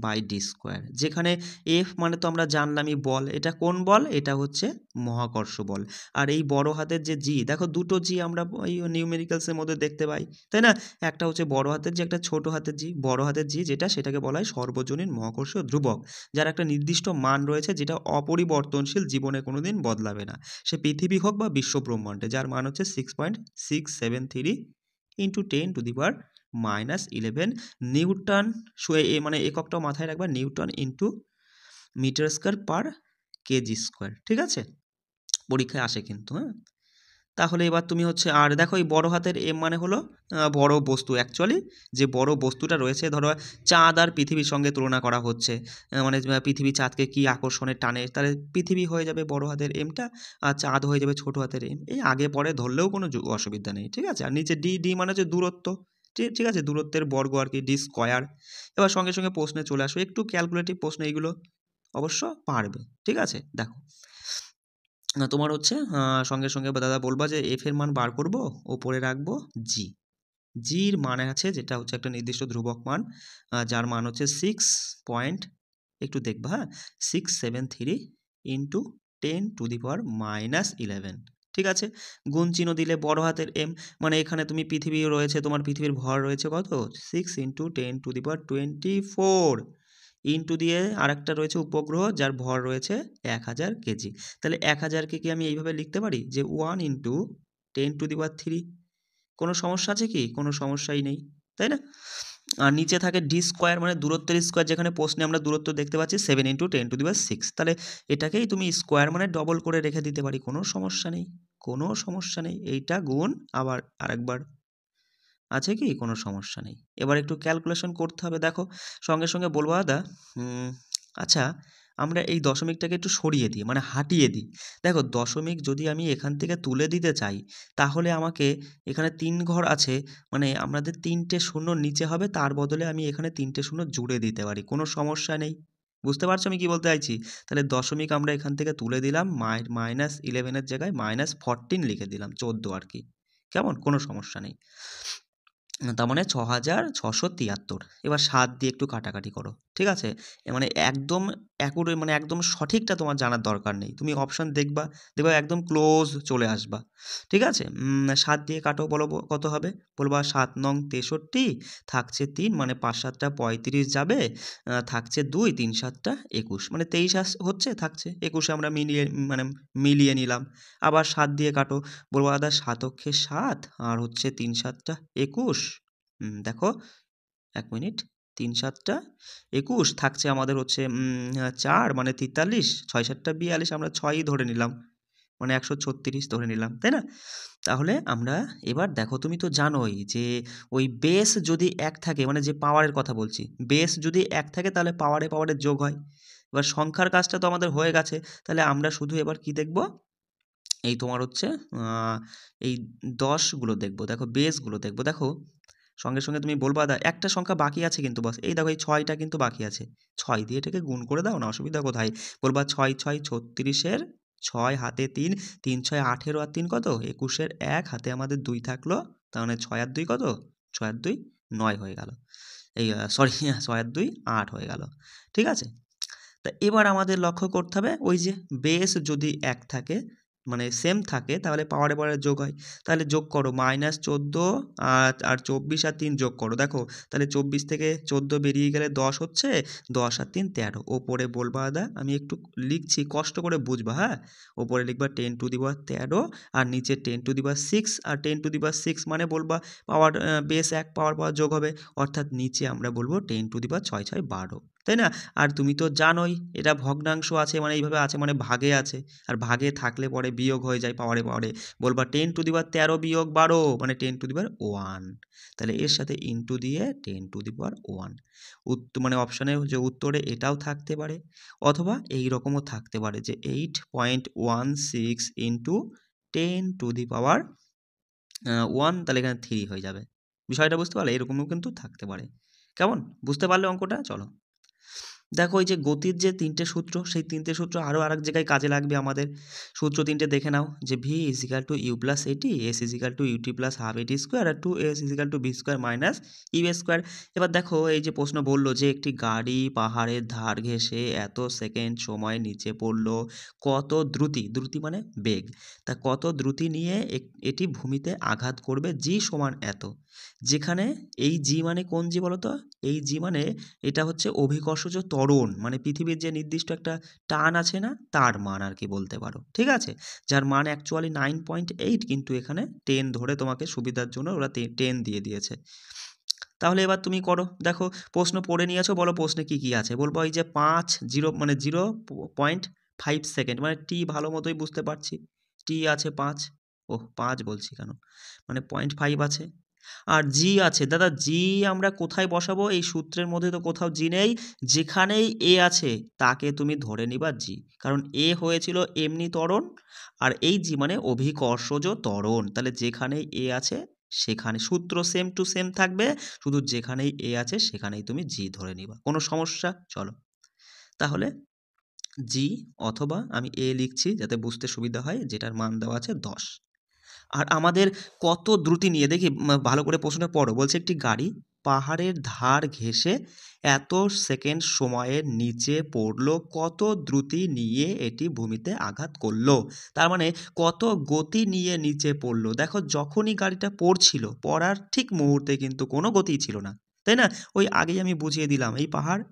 by D square, যেখানে এফ মানে তো আমরা জানলামই বল, এটা কোন বল, এটা হচ্ছে মহাকর্ষ বল। আর এই বড় হাতের যে জি, দেখো দুটো জি আমরা এই নিউমেরিক্যালসের মধ্যে দেখতে পাই, তাই না? একটা হচ্ছে বড় হাতের জি, একটা ছোট হাতের জি। বড় হাতের জি যেটা, সেটাকে বলা হয় সর্বজনীন মহাকর্ষীয় ধ্রুবক, যার একটা নির্দিষ্ট মান রয়েছে যেটা অপরিবর্তনশীল, জীবনে কোনোদিন বদলাবে না, সে পৃথিবী হোক বা বিশ্ব ব্রহ্মাণ্ডে, যার মান হচ্ছে 6.673 ইন্টু 10⁻11 নিউটন। মানে এককটাও মাথায় রাখবা, newton into metre square per kg square, ঠিক আছে? পরীক্ষায় আসে কিন্তু, হ্যাঁ। তাহলে এবার তুমি হচ্ছে, আর দেখো এই বড় হাতের এম মানে হলো বড় বস্তু। অ্যাকচুয়ালি যে বড় বস্তুটা রয়েছে, ধরো চাঁদ আর পৃথিবীর সঙ্গে তুলনা করা হচ্ছে, মানে পৃথিবী চাঁদকে কি আকর্ষণে টানে, তাহলে পৃথিবী হয়ে যাবে বড় হাতের এমটা, আর চাঁদ হয়ে যাবে ছোট হাতের এম। এই আগে পরে ধরলেও কোনো অসুবিধা নেই, ঠিক আছে? আর নিচে ডি, ডি মানে হচ্ছে দূরত্ব, ঠিক আছে, দূরত্বের বর্গ আর কি, ডি স্কোয়ার। এবার সঙ্গে সঙ্গে প্রশ্নে চলে আসো, একটু ক্যালকুলেটিভ প্রশ্ন, এইগুলো অবশ্য পারবে, ঠিক আছে? দেখো তোমার হচ্ছে সঙ্গে সঙ্গে দাদা বলবা যে এফ এর মান বার করব, ওপরে রাখবো জি। জির মানে আছে যেটা হচ্ছে একটা নির্দিষ্ট ধ্রুবক মান, যার মান হচ্ছে 6 একটু দেখবা, হ্যাঁ, 673 ইন্টু 10⁻11, ঠিক আছে? গুণ চিহ্ন দিলে বড় হাতের এম, মানে এখানে তুমি পৃথিবী রয়েছে, তোমার পৃথিবীর ভর রয়েছে কত, 6 ইন্টু 10⁻24 ইন্টু দিয়ে আরেকটা রয়েছে উপগ্রহ, যার ভর রয়েছে 1000 কেজি। তাহলে 1000কে কি আমি এইভাবে লিখতে পারি যে 1 ইন্টু 10⁻3? কোনো সমস্যা আছে কি? কোনো সমস্যাই নেই, তাই না? আর নিচে থাকে ডি স্কোয়ার, মানে দূরত্বের স্কোয়ার, যেখানে প্রশ্নে আমরা দূরত্ব দেখতে পাচ্ছি 7 ইন্টু 10⁶। তাহলে এটাকেই তুমি স্কোয়ার মানে ডবল করে রেখে দিতে পারি, কোনো সমস্যা নেই, কোনো সমস্যা নেই। এইটা গুণ আবার আরেকবার, আছে কি? কোনো সমস্যা নেই। এবার একটু ক্যালকুলেশন করতে হবে, দেখো সঙ্গে সঙ্গে বলবো দাদা, আচ্ছা আমরা এই দশমিকটাকে একটু সরিয়ে দিই, মানে হাটিয়ে দিই। দেখো দশমিক যদি আমি এখান থেকে তুলে দিতে চাই, তাহলে আমাকে এখানে 3 ঘর আছে, মানে আমাদের 3টে শূন্য নিচে হবে, তার বদলে আমি এখানে 3টে শূন্য জুড়ে দিতে পারি, কোনো সমস্যা নেই। বুঝতে পারছো আমি কি বলতে চাইছি? তাহলে দশমিক আমরা এখান থেকে তুলে দিলাম, -11 এর জায়গায় -14 লিখে দিলাম, 14 আর কি। কেমন? কোনো সমস্যা নেই। তার মানে 6673। এবার 7 দিয়ে একটু কাটাকাটি করো, ঠিক আছে? মানে একদম মানে একদম সঠিকটা তোমার জানার দরকার নেই, তুমি অপশন দেখবা, দেখবা একদম ক্লোজ চলে আসবা, ঠিক আছে? 7 দিয়ে কাটো, বলো কত হবে? বলবা 7 নং 63, থাকছে 3, মানে 5 7টা 35 যাবে, থাকছে 2, 3 7টা 21, মানে 23 হচ্ছে, থাকছে 21, আমরা মিলিয়ে নিলাম। আবার 7 দিয়ে কাটো, বলবো দাদা 7 অক্ষে 7, আর হচ্ছে 3 7টা 21। দেখো 1 মিনিট, 3 7টা 21, থাকছে আমাদের হচ্ছে 4, মানে 43, 6 7টা 42, আমরা 6ই ধরে নিলাম, মানে 136 ধরে নিলাম, তাই না? তাহলে আমরা এবার দেখো, তুমি তো জানোই যে ওই বেস যদি 1 থাকে, মানে যে পাওয়ারের কথা বলছি, বেস যদি 1 থাকে তাহলে পাওয়ারে পাওয়ারে যোগ হয়। এবার সংখ্যার কাজটা তো আমাদের হয়ে গেছে, তাহলে আমরা শুধু এবার কি দেখব, এই তোমার হচ্ছে এই 10 গুলো দেখব, দেখো বেসগুলো দেখব। দেখো সঙ্গে সঙ্গে তুমি বলবা দা একটা সংখ্যা বাকি আছে কিন্তু বস, এই দেখো এই 6টা কিন্তু বাকি আছে, 6 দিয়ে এটাকে গুণ করে দাও না, অসুবিধা কোথায়? বলবা 6 6 36-এর 6 হাতে 3, 3 6 18 আর 3 কত? 21-এর 1 হাতে আমাদের 2 থাকলো, তার মানে 6 আর 2 কত? 6 আর 2 9 হয়ে গেল। এই সরি 6 আর 2 8 হয়ে গেল, ঠিক আছে? তা এবার আমাদের লক্ষ্য করতে হবে, ওই যে বেস যদি 1 থাকে, মানে সেম থাকে, তাহলে পাওয়ারে পাওয়ারে যোগ হয়। তাহলে যোগ করো, -14 আর 24 আর 3 যোগ করো, দেখো তাহলে 24 থেকে 14 বেরিয়ে গেলে 10 হচ্ছে, 10 আর 3 13। ওপরে বলবা দাদা, আমি একটু লিখছি, কষ্ট করে বুঝবা, হ্যাঁ? ওপরে লিখবা 10⁻13, আর নিচে 10⁻6, আর 10⁻6 মানে বলবা পাওয়ার বেস 1, পাওয়ার পাওয়ার যোগ হবে, অর্থাৎ নিচে আমরা বলবো 10⁻6 6 12, তাই না? আর তুমি তো জানোই এটা ভগ্নাংশ আছে, মানে এইভাবে আছে, মানে ভাগে আছে, আর ভাগে থাকলে পরে বিয়োগ হয়ে যায় পাওয়ারে পাওয়ারে, বলবা 10⁻13 বিয়োগ 12, মানে 10⁻1। তাহলে এর সাথে ইন্টু দিয়ে 10⁻1, মানে অপশানে যে উত্তরে এটাও থাকতে পারে, অথবা এই রকমও থাকতে পারে যে 8.16 ইন্টু 10⁻1, তাহলে এখানে 3 হয়ে যাবে। বিষয়টা বুঝতে পারলে? এরকমও কিন্তু থাকতে পারে। কেমন? বুঝতে পারলে অঙ্কটা? চলো। দেখো ওই যে গতির যে ৩ টে সূত্র, সেই ৩ টে সূত্র আরও আরেক জায়গায় কাজে লাগবে আমাদের। সূত্র ৩ টে দেখে নাও যে v = u + at, s = ut + half at square আর 2s = b square minus u square. এবার দেখো এই যে প্রশ্ন বলল যে একটি গাড়ি পাহাড়ের ধার ঘেঁষে এত সেকেন্ড সময় নিচে পড়ল, কত দ্রুতি মানে বেগ, তা কত দ্রুতি নিয়ে এটি ভূমিতে আঘাত করবে g সমান এত। যেখানে এই g মানে কোন g বলো তো? এই g মানে এটা হচ্ছে অভিকর্ষজ ত্বরণ, মানে পৃথিবীর যে নির্দিষ্ট একটা টান আছে না, তার মান আর কি বলতে পারো, ঠিক আছে? যার মান অ্যাকচুয়ালি 9.8, কিন্তু এখানে 10 ধরে তোমাকে সুবিধার জন্য ওরা 10 দিয়ে দিয়েছে। তাহলে এবার তুমি করো, দেখো প্রশ্ন পড়ে নিয়েছো, বলো প্রশ্নে কি কি আছে। বলবো এই যে 0 মানে 0.5 সেকেন্ড, মানে টি ভালো মতোই বুঝতে পারছি, টি আছে 5, 5 বলছি কেন, মানে 0.5 আছে। আর জি আছে দাদা, জি আমরা কোথায় বসাবো? এই সূত্রের মধ্যে তো কোথাও জি নেই, যেখানেই এ আছে তাকে তুমি ধরে নিবা জি, কারণ এ হয়েছিল এমনি ত্বরণ আর এই জি মানে অভিকর্ষজ ত্বরণ। তাহলে যেখানেই এ আছে সেখানে সূত্র সেম টু সেম থাকবে, শুধু যেখানেই এ আছে সেখানেই তুমি জি ধরে নিবা। কোনো সমস্যা? চলো তাহলে জি অথবা আমি এ লিখছি যাতে বুঝতে সুবিধা হয়, যেটার মান দেওয়া আছে 10। আর আমাদের কত দ্রুতি নিয়ে দেখি ভালো করে প্রশ্নটা পড়ো। বলছে একটি গাড়ি পাহাড়ের ধার ঘেঁষে এত সেকেন্ড সময়ের নিচে পড়লো, কত দ্রুতি নিয়ে এটি ভূমিতে আঘাত করলো। তার মানে কত গতি নিয়ে নিচে পড়লো। দেখো যখনই গাড়িটা পড়ছিল, পড়ার ঠিক মুহূর্তে কিন্তু কোনো গতিই ছিল না, তাই না? ওই আগেই আমি বুঝিয়ে দিলাম, এই পাহাড়,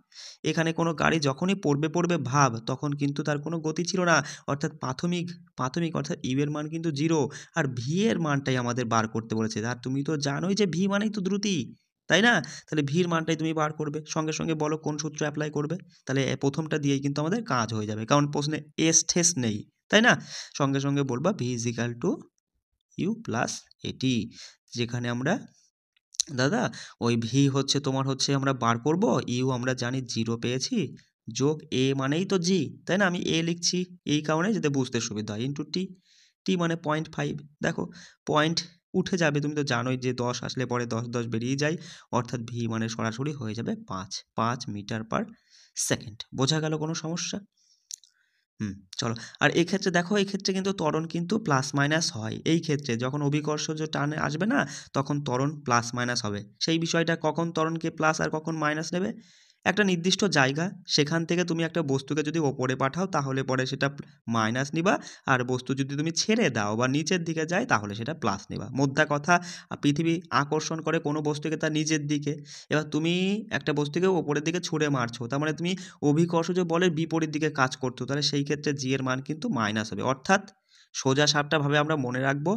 এখানে কোনো গাড়ি যখনই পড়বে ভাব, তখন কিন্তু তার কোনো গতি ছিল না, অর্থাৎ প্রাথমিক অর্থাৎ ইউ এর মান কিন্তু 0, আর ভি এর মানটাই আমাদের বার করতে বলেছে। আর তুমি তো জানোই যে ভি মানেই তো দ্রুতি, তাই না? তাহলে ভির মানটাই তুমি বার করবে। সঙ্গে বলো কোন সূত্র অ্যাপ্লাই করবে। তাহলে প্রথমটা দিয়েই কিন্তু আমাদের কাজ হয়ে যাবে, কারণ প্রশ্নে এস ঠেস নেই, তাই না? সঙ্গে বলবা ভি = ইউ প্লাস এটি, যেখানে আমরা দাদা ওই ভি হচ্ছে তোমার হচ্ছে আমরা বার করব, ইউ আমরা জানি 0 পেয়েছি, যোগ এ মানেই তো জি, তাই না? আমি এ লিখছি এই কারণে যাতে বুঝতে সুবিধা হয়, ইন্টু টি, টি মানে 0.5। দেখো পয়েন্ট উঠে যাবে, তুমি তো জানোই যে 10 আসলে পরে 10 বেরিয়ে যায়, অর্থাৎ ভি মানে সরাসরি হয়ে যাবে 5 মিটার/সেকেন্ড। বোঝা গেল? কোনো সমস্যা? চলো। আর এক্ষেত্রে দেখো, এক্ষেত্রে কিন্তু ত্বরণ কিন্তু প্লাস মাইনাস হয়। এই ক্ষেত্রে যখন অভিকর্ষজ টানে আসবে না, তখন ত্বরণ প্লাস মাইনাস হবে। সেই বিষয়টা কখন ত্বরণকে প্লাস আর কখন মাইনাস নেবে? একটা নির্দিষ্ট জায়গা, সেখান থেকে তুমি একটা বস্তুকে যদি ওপরে পাঠাও তাহলে পরে সেটা মাইনাস নিবা, আর বস্তু যদি তুমি ছেড়ে দাও বা নিচের দিকে যায় তাহলে সেটা প্লাস নিবা। মোদ্দা কথা, পৃথিবী আকর্ষণ করে কোনো বস্তুকে তার নিজের দিকে। এবার তুমি একটা বস্তুকে ওপরের দিকে ছুঁড়ে মারছো, তার মানে তুমি অভিকর্ষজ বলের বিপরীত দিকে কাজ করতো, তাহলে সেই ক্ষেত্রে জি এর মান কিন্তু মাইনাস হবে। অর্থাৎ সোজা সাপটাভাবে আমরা মনে রাখবো,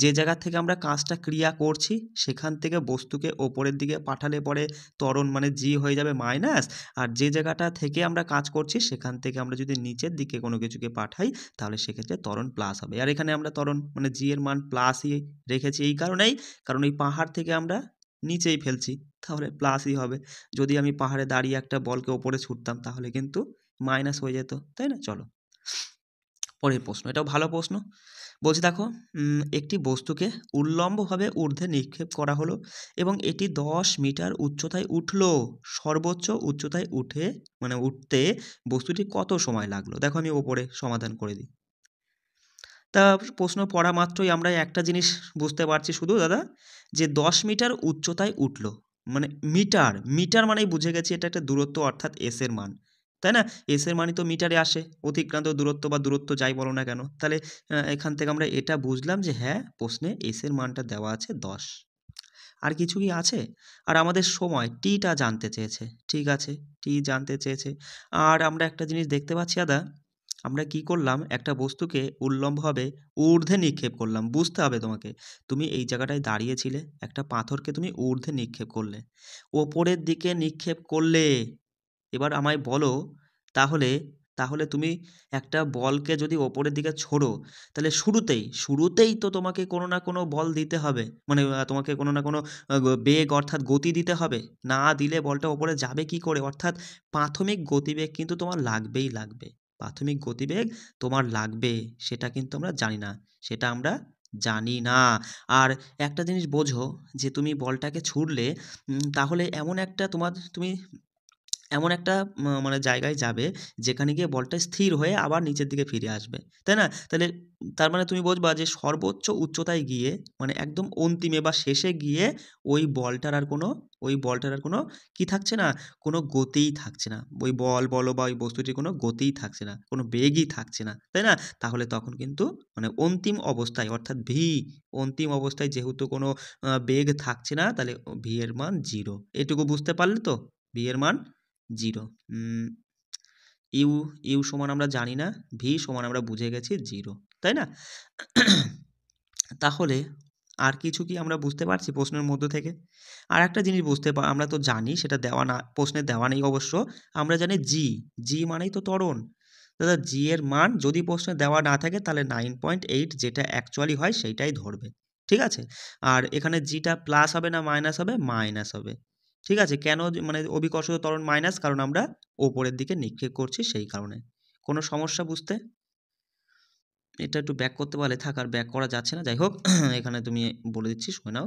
যে জায়গা থেকে আমরা কাজটা ক্রিয়া করছি সেখান থেকে বস্তুকে ওপরের দিকে পাঠালে পরে ত্বরণ মানে জি হয়ে যাবে মাইনাস, আর যে জায়গাটা থেকে আমরা কাজ করছি সেখান থেকে আমরা যদি নিচের দিকে কোনো কিছুকে পাঠাই তাহলে সেক্ষেত্রে ত্বরণ প্লাস হবে। আর এখানে আমরা ত্বরণ মানে জি এর মান প্লাসই রেখেছি এই কারণেই, কারণ এই পাহাড় থেকে আমরা নিচেই ফেলছি, তাহলে প্লাসই হবে। যদি আমি পাহাড়ে দাঁড়িয়ে একটা বলকে ওপরে ছুটতাম তাহলে কিন্তু মাইনাস হয়ে যেত, তাই না? চলো পরের প্রশ্ন, এটাও ভালো প্রশ্ন। বলছি দেখো, একটি বস্তুকে উল্লম্বভাবে ঊর্ধ্বে নিক্ষেপ করা হলো এবং এটি 10 মিটার উচ্চতায় উঠলো। সর্বোচ্চ উচ্চতায় উঠতে বস্তুটি কত সময় লাগলো? দেখো আমি ওপরে সমাধান করে দিই। তা প্রশ্ন পড়া মাত্রই আমরা একটা জিনিস বুঝতে পারছি শুধু দাদা, যে 10 মিটার উচ্চতায় উঠলো, মানে মিটার মানেই বুঝে গেছি এটা একটা দূরত্ব, অর্থাৎ এস এর মান, তাই না? এস এর মানই তো মিটারে আসে, অতিক্রান্ত দূরত্ব বা দূরত্ব যাই বলো না কেন। তাহলে এখান থেকে আমরা এটা বুঝলাম যে হ্যাঁ, প্রশ্নে এস এর মানটা দেওয়া আছে 10। আর কিছু কি আছে? আর আমাদের সময় টিটা জানতে চেয়েছে, ঠিক আছে, টি জানতে চেয়েছে। আর আমরা একটা জিনিস দেখতে পাচ্ছি দাদা, আমরা কি করলাম, একটা বস্তুকে উল্লম্বভাবে ঊর্ধ্বে নিক্ষেপ করলাম। বুঝতে হবে তোমাকে, তুমি এই জায়গাটায় দাঁড়িয়েছিলে, একটা পাথরকে তুমি ঊর্ধ্বে নিক্ষেপ করলে, ওপরের দিকে নিক্ষেপ করলে। এবার আমায় বলো, তাহলে তাহলে তুমি একটা বলকে যদি ওপরের দিকে ছোড়ো, তাহলে শুরুতেই তো তোমাকে কোনো না কোনো বল দিতে হবে, মানে তোমাকে কোনো না কোনো বেগ অর্থাৎ গতি দিতে হবে। না দিলে বলটা ওপরে যাবে কি করে? অর্থাৎ প্রাথমিক গতিবেগ কিন্তু তোমার লাগবে। প্রাথমিক গতিবেগ তোমার লাগবে, সেটা কিন্তু আমরা জানি না, সেটা আমরা জানি না। আর একটা জিনিস বোঝো, যে তুমি বলটাকে ছুড়লে, তাহলে এমন একটা তুমি এমন একটা মানে জায়গায় যাবে যেখানে গিয়ে বলটা স্থির হয়ে আবার নিচের দিকে ফিরে আসবে, তাই না? তাহলে তার মানে তুমি বুঝবা যে সর্বোচ্চ উচ্চতায় গিয়ে মানে একদম অন্তিমে বা শেষে গিয়ে ওই বলটার আর কোনো কি থাকছে না, কোনো গতিই থাকছে না। ওই বল বলো বা ওই বস্তুটির কোনো গতিই থাকছে না, কোনো বেগই থাকছে না, তাই না? তাহলে তখন কিন্তু মানে অন্তিম অবস্থায় অর্থাৎ অন্তিম অবস্থায় যেহেতু কোনো বেগ থাকছে না তাহলে ভি এর মান 0। এটুকু বুঝতে পারলে তো? ভি এর মান 0। ইউ ইউ সমান আমরা জানি না, ভি সমান আমরা বুঝে গেছি 0, তাই না? তাহলে আর কিছু কি আমরা বুঝতে পারছি প্রশ্নের মধ্য থেকে? আরেকটা জিনিস আমরা তো জানি সেটা দেওয়া না, প্রশ্নে দেওয়া নেই অবশ্য। আমরা জানি জি মানেই তো ত্বরণ। দাদা জি এর মান যদি প্রশ্নে দেওয়া না থাকে তাহলে 9.8 যেটা অ্যাকচুয়ালি হয় সেইটাই ধরবে। ঠিক আছে? আর এখানে জিটা প্লাস হবে না মাইনাস হবে? মাইনাস হবে। ঠিক আছে? কেন মানে অভিকর্ষজ ত্বরণ মাইনাস? কারণ আমরা ওপরের দিকে নিক্ষেপ করছি সেই কারণে। কোনো সমস্যা বুঝতে? এটা একটু ব্যাক করতে পারলে থাক, আর ব্যাক করা যাচ্ছে না। যাই হোক এখানে তুমি বলে দিচ্ছি শুনে নাও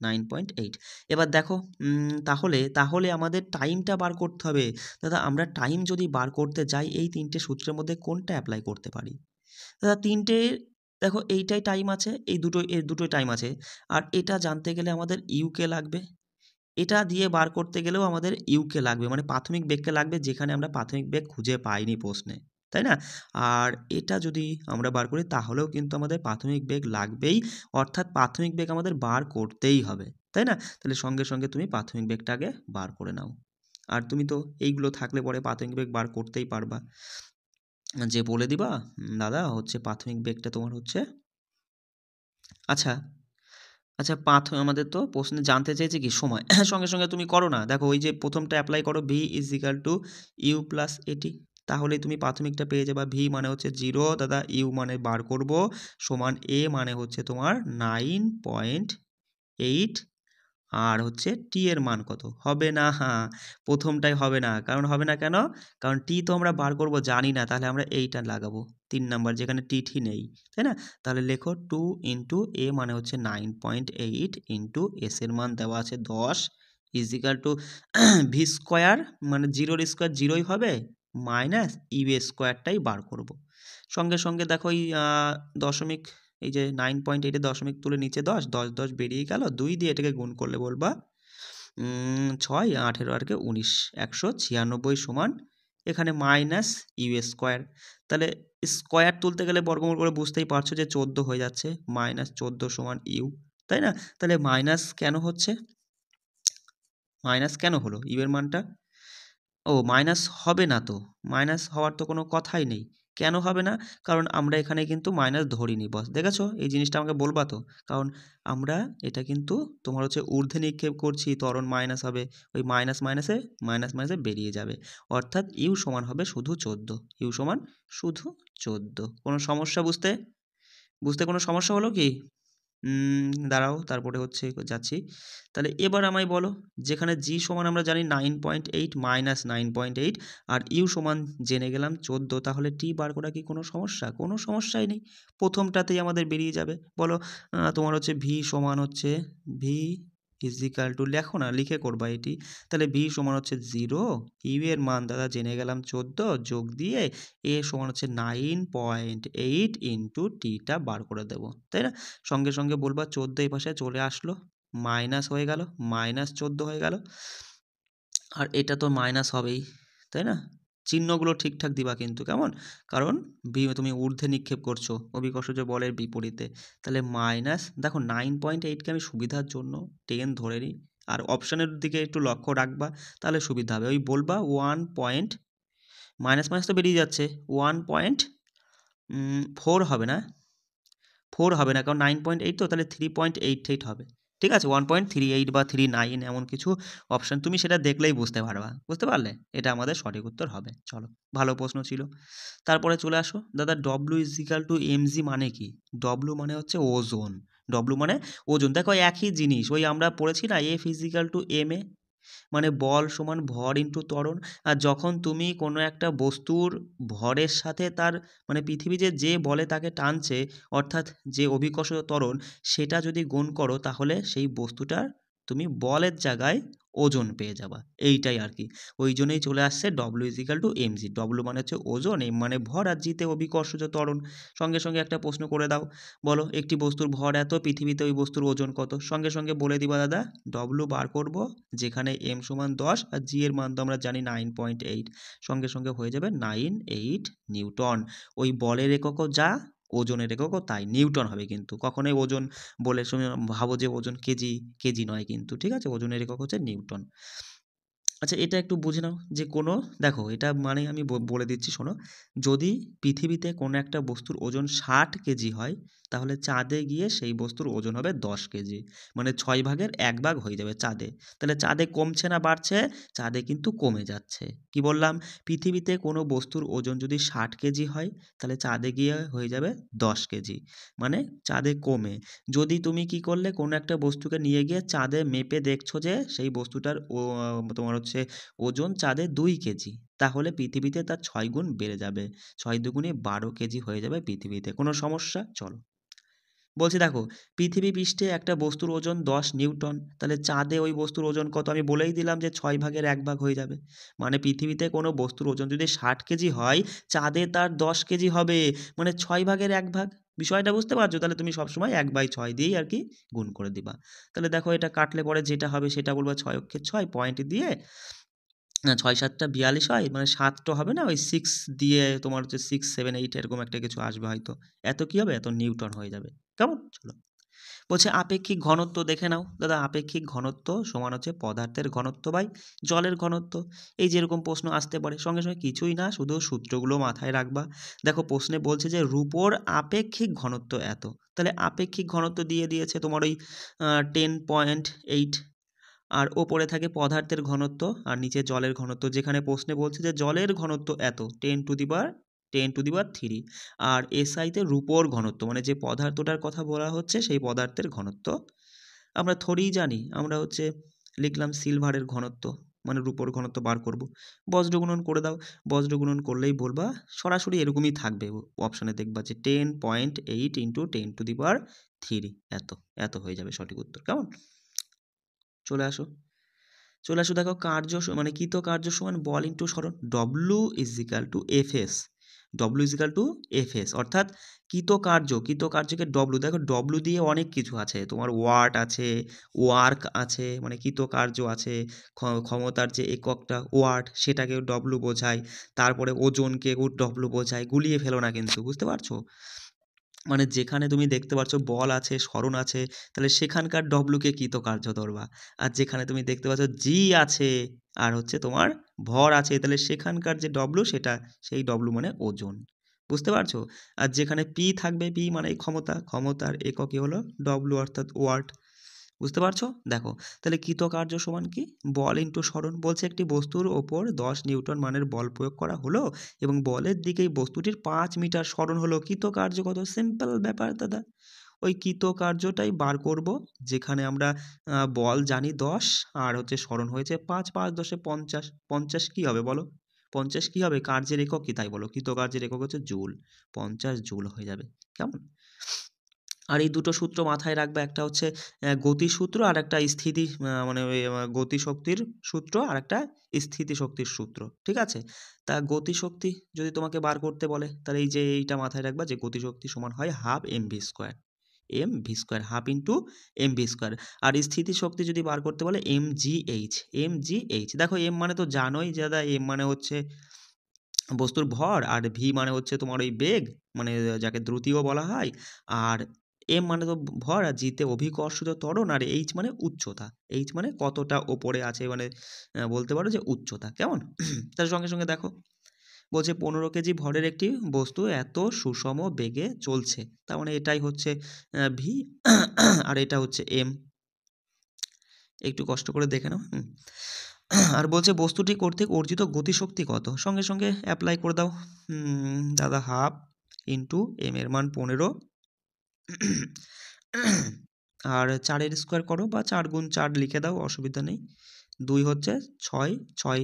9.8। এবার দেখো তাহলে আমাদের টাইমটা বার করতে হবে। দাদা আমরা টাইম যদি বার করতে যাই এই ৩ টে সূত্রের মধ্যে কোনটা এপ্লাই করতে পারি? দাদা ৩ টে দেখো এইটাই টাইম আছে, এই দুটোই টাইম আছে। আর এটা জানতে গেলে আমাদের ইউকে লাগবে। এটা দিয়ে বার করতে গেলেও আমাদের ইউকে লাগবে মানে প্রাথমিক বেগকে লাগবে যেখানে আমরা প্রাথমিক বেগ খুঁজে পাইনি প্রশ্নে, তাই না? আর এটা যদি আমরা বার করি তাহলেও কিন্তু আমাদের প্রাথমিক বেগ লাগবেই, অর্থাৎ প্রাথমিক বেগ আমাদের বার করতেই হবে, তাই না? তাহলে সঙ্গে সঙ্গে তুমি প্রাথমিক বেগটা আগে বার করে নাও। আর তুমি তো এইগুলো থাকলে পরে প্রাথমিক বেগ বার করতেই পারবা। যে বলে দিবা দাদা হচ্ছে প্রাথমিক বেগটা তোমার হচ্ছে আচ্ছা আচ্ছা আমাদের তো প্রশ্নে জানতে চেয়েছে কি সময় সঙ্গে সঙ্গে তুমি করো না, দেখো ওই যে প্রথমটা অ্যাপ্লাই করো V is equal to U plus a t, তাহলেই তুমি প্রাথমিকটা পেয়ে যাবা। ভি মানে হচ্ছে 0 দাদা, ইউ মানে বার করব সমান এ মানে হচ্ছে তোমার 9.8 আর হচ্ছে টি এর মান কত হবে না, প্রথমটাই হবে না। কারণ হবে না কেন? কারণ টি তো আমরা বার করব জানি না, তাহলে আমরা এইটা লাগাবো ৩ নাম্বার যেখানে টি নেই, তাই না? তাহলে লেখো 2 ইন্টু এ মানে হচ্ছে 9.8 ইন্টু এস এর মান দেওয়া আছে 10 is equal to V square মানে 0 এর স্কোয়ার 0ই হবে মাইনাস ইউ স্কোয়ারটাই বার করব। সঙ্গে সঙ্গে দেখো এই দশমিক এই যে 9.8 এর দশমিক তুলে নিচে 10 10 10 বেরিয়ে গেল, 2 দিয়ে এটাকে গুণ করলে বলবা 6 18 আর কে 19 196 সমান এখানে মাইনাস ইউ স্কোয়ার। তাহলে স্কোয়ার তুলতে গেলে বর্গমূল করে বুঝতেই পারছো যে 14 হয়ে যাচ্ছে, মাইনাস 14 সমান ইউ, তাই না? তাহলে মাইনাস কেন হচ্ছে? মাইনাস কেন হলো ইউ এর মানটা? ও মাইনাস হবে না তো, মাইনাস হওয়ার তো কোনো কথাই নেই। কেন হবে না? কারণ আমরা এখানে কিন্তু মাইনাস ধরিনি বস। দেখেছো? এই জিনিসটা আমাকে বলবা তো? কারণ আমরা এটা কিন্তু তোমার হচ্ছে ঊর্ধ্বে নিক্ষেপ করছি, ত্বরণ মাইনাস হবে। ওই মাইনাসে বেরিয়ে যাবে। অর্থাৎ ইউ সমান হবে শুধু 14। ইউ সমান শুধু 14। কোনো সমস্যা বুঝতে? বুঝতে কোনো সমস্যা হলো কি? দাঁড়াও তারপরে হচ্ছে যাচ্ছি। তাহলে এবার আমায় বলো, যেখানে জি সমান আমরা জানি 9.8 মাইনাস 9.8 আর ইউ সমান জেনে গেলাম 14, তাহলে টি বার করা কি কোনো সমস্যা? কোনো সমস্যাই নেই। প্রথমটাতেই আমাদের বেরিয়ে যাবে। বলো তোমার হচ্ছে ভি সমান হচ্ছে ভি ইজ ইকাল টু লেখো না, লিখে করবা এটি। তাহলে ভি সমান হচ্ছে 0, ইউ এর মান দাদা জেনে গেলাম 14, যোগ দিয়ে এ সমান হচ্ছে 9.8 ইন্টু টিটা বার করে দেবো, তাই না? সঙ্গে সঙ্গে বলবা 14 এই পাশে চলে আসলো, মাইনাস হয়ে গেল, মাইনাস 14 হয়ে গেল। আর এটা তো মাইনাস হবেই, তাই না? চিহ্নগুলো ঠিকঠাক দিবা কিন্তু, কেমন? কারণ তুমি ঊর্ধ্বে নিক্ষেপ করছো অভিকর্ষজ বলের বিপরীতে। তাহলে মাইনাস দেখো 9.8কে আমি সুবিধার জন্য 10 ধরে নিই, আর অপশানের দিকে একটু লক্ষ্য রাখবা তাহলে সুবিধা হবে। ওই বলবা 1 পয়েন্ট মাইনাস মাইনাস তো বেরিয়ে যাচ্ছে 1.4 হবে না, 4 হবে না কারণ 9.8 তো, তাহলে 3.88 হবে। ঠিক আছে? 1.38 বা 39 এমন কিছু অপশন তুমি সেটা দেখলেই বুঝতে পারবা। বুঝতে পারলে? এটা আমাদের সঠিক উত্তর হবে। চলো, ভালো প্রশ্ন ছিল। তারপরে চলে আসো দাদা W=mg মানে কি? W মানে হচ্ছে ওজন। W মানে ওজন। দেখো একই জিনিস ওই আমরা পড়েছি না F=ma, মানে বল সমান ভর ইনটু ত্বরণ। আর যখন তুমি কোনো একটা বস্তুর ভরের সাথে তার মানে পৃথিবী যে বলে তাকে টানছে, অর্থাৎ যে অভিকর্ষজ ত্বরণ সেটা যদি গুণ করো তাহলে সেই বস্তুটার তুমি বলের জায়গায় ওজন পেয়ে যাবা, এইটাই আর কি। ওই জন্যই চলে আসছে W is equal two MG. W মানে হচ্ছে ওজন, এম মানে ভর, আর জিতে অভিকর্ষজ ত্বরণ। সঙ্গে সঙ্গে একটা প্রশ্ন করে দাও, বলো একটি বস্তুর ভর এত, পৃথিবীতে ওই বস্তুর ওজন কত? সঙ্গে সঙ্গে বলে দিবা দাদা, ডব্লিউ বার করব, যেখানে এম সমান 10 আর জি এর মান তো আমরা জানি 9.8, সঙ্গে সঙ্গে হয়ে যাবে 9.8 নিউটন। ওই বলের এককও যা, ওজনের এককও তাই, নিউটন হবে। কিন্তু কখনোই ওজন বলে সময় ভাবো যে ওজন কেজি, কেজি নয় কিন্তু, ঠিক আছে? ওজনের একক হচ্ছে নিউটন। আচ্ছা, এটা একটু বুঝে নাও যে কোনো, দেখো এটা মানে আমি বলে দিচ্ছি শোনো, যদি পৃথিবীতে কোনো একটা বস্তুর ওজন 60 কেজি হয়, তাহলে চাঁদে গিয়ে সেই বস্তুর ওজন হবে 10 কেজি, মানে 6 ভাগের 1 ভাগ হয়ে যাবে চাঁদে। তাহলে চাঁদে কমছে না বাড়ছে? চাঁদে কিন্তু কমে যাচ্ছে। কি বললাম? পৃথিবীতে কোনো বস্তুর ওজন যদি 60 কেজি হয়, তাহলে চাঁদে গিয়ে হয়ে যাবে 10 কেজি, মানে চাঁদে কমে। যদি তুমি কি করলে, কোনো একটা বস্তুকে নিয়ে গিয়ে চাঁদে মেপে দেখছো যে সেই বস্তুটার তোমার হচ্ছে ওজন চাঁদে 2 কেজি, তাহলে পৃথিবীতে তার 6 গুণ বেড়ে যাবে, 6 দুগুণে 12 কেজি হয়ে যাবে পৃথিবীতে। কোনো সমস্যা? চলো বলছি, দেখো পৃথিবী পৃষ্ঠে একটা বস্তুর ওজন 10 নিউটন, তাহলে চাঁদে ওই বস্তুর ওজন কত? আমি বলেই দিলাম যে 6 ভাগের 1 ভাগ হয়ে যাবে। মানে পৃথিবীতে কোনো বস্তুর ওজন যদি 60 কেজি হয়, চাঁদে তার 10 কেজি হবে, মানে 6 ভাগের 1 ভাগ। বিষয়টা বুঝতে পারছো? তাহলে তুমি সবসময় 1/6 দিয়েই আর কি গুণ করে দিবা। তাহলে দেখো এটা কাটলে পরে যেটা হবে সেটা বলবো 6 অক্ষে 6 পয়েন্ট দিয়ে, 6 7 42 হয়, মানে 7 তো হবে না, ওই 6 দিয়ে তোমার হচ্ছে 6 7 8 এরকম একটা কিছু আসবে হয়তো। এত কি হবে? এত নিউটন হয়ে যাবে। কেমন? চলো বলছে আপেক্ষিক ঘনত্ব দেখে নাও দাদা। আপেক্ষিক ঘনত্ব সমান হচ্ছে পদার্থের ঘনত্ব বাই জলের ঘনত্ব। এই যেরকম প্রশ্ন আসতে পারে, সঙ্গে সঙ্গে কিছুই না, শুধু সূত্রগুলো মাথায় রাখবা। দেখো প্রশ্নে বলছে যে রূপোর আপেক্ষিক ঘনত্ব এত, তাহলে আপেক্ষিক ঘনত্ব দিয়ে দিয়েছে তোমার ওই 10.8, আর ওপরে থাকে পদার্থের ঘনত্ব আর নিচে জলের ঘনত্ব। যেখানে প্রশ্নে বলছে যে জলের ঘনত্ব এত, 10⁻³ আর এসআইতে রূপোর ঘনত্ব, মানে যে পদার্থটার কথা বলা হচ্ছে সেই পদার্থের ঘনত্ব আমরা থোড়িই জানি। আমরা হচ্ছে লিখলাম সিলভারের ঘনত্ব, মানে রূপোর ঘনত্ব বার করব। বজ্র গুণন করে দাও, বজ্র গুণন করলেই বলবা সরাসরি এরকমই থাকবে, অপশানে দেখবা যে 10.8 ইন্টু 10⁻³ এত, এত হয়ে যাবে সঠিক উত্তর। কেমন? চলে আসো, চলে আসো। দেখো কার্য মানে কৃত কার্য সমান বল ইন্টু সরণ, W is equal two FS. W is equal two FS, অর্থাৎ কৃতকার্যকে ডব্লু, দেখো ডব্লু দিয়ে অনেক কিছু আছে, তোমার ওয়াট আছে, ওয়ার্ক আছে, মানে কৃতকার্য আছে, ক্ষমতার যে এককটা ওয়াট সেটাকেও ডব্লু বোঝায়, তারপরে ওজনকেও ডব্লু বোঝায়। গুলিয়ে ফেলো না কিন্তু, বুঝতে পারছো? মানে যেখানে তুমি দেখতে পাচ্ছ বল আছে, সরণ আছে, তাহলে সেখানকার ডব্লুকে কৃতকার্য ধরবা। আর যেখানে তুমি দেখতে পাচ্ছ জি আছে আর হচ্ছে তোমার ভর আছে, তাহলে সেখানকার যে ডব্লু সেটা, সেই ডব্লু মানে ওজন। বুঝতে পারছো? আর যেখানে পি থাকবে, পি মানে ক্ষমতা, ক্ষমতার এককই হলো ডব্লু অর্থাৎ ওয়াট। বুঝতে পারছো? দেখো তাহলে কৃতকার্য সমান কি? বল ইন্টু সরণ। বলছে একটি বস্তুর ওপর 10 নিউটন মানের বল প্রয়োগ করা হলো এবং বলের দিকেই বস্তুটির 5 মিটার সরণ হলো। কৃতকার্য কত? সিম্পল ব্যাপার দাদা। ওই কৃতকার্যটাই বার করব, যেখানে আমরা বল জানি 10 আর হচ্ছে সরণ হয়েছে 5, 5 10 50, 50 কি হবে বলো? 50 কি হবে? কার্যের একক কি তাই বলো? কৃতকার্যের একক হচ্ছে জুল, 50 জুল হয়ে যাবে। কেমন? আর এই দুটো সূত্র মাথায় রাখবে, একটা হচ্ছে গতিসূত্র আর একটা স্থিতি, মানে ওই গতিশক্তির সূত্র আর একটা স্থিতিশক্তির সূত্র, ঠিক আছে? তা গতিশক্তি যদি তোমাকে বার করতে বলে, তাহলে এই যে এইটা মাথায় রাখবা যে গতিশক্তি সমান হয় half mv², mv², half into mv²। আর স্থিতিশক্তি যদি বার করতে বলে mgh। দেখো এম মানে তো জানোই দাদা, এম মানে হচ্ছে বস্তুর ভর, আর ভি মানে হচ্ছে তোমার ওই বেগ, মানে যাকে দ্রুতিও বলা হয়, আর এম মানে তো ভর, আর জিতে অভিকর্ষজ ত্বরণ, আর এইচ মানে উচ্চতা, এইচ মানে কতটা ওপরে আছে, মানে বলতে পারো যে উচ্চতা। কেমন? তার সঙ্গে সঙ্গে দেখো বলছে 15 কেজি ভরের একটি বস্তু এত সুষম বেগে চলছে, তার মানে এটাই হচ্ছে ভি আর এটা হচ্ছে এম। একটু কষ্ট করে দেখে নাও। আর বলছে বস্তুটি কর্তৃক অর্জিত গতিশক্তি কত? সঙ্গে সঙ্গে অ্যাপ্লাই করে দাও দাদা, হাফ ইন্টু এম এর মান 15 আর 4 স্কোয়ার করো, বা 4 গুণ 4 লিখে দাও, অসুবিধা নেই। 2 হচ্ছে 6, 6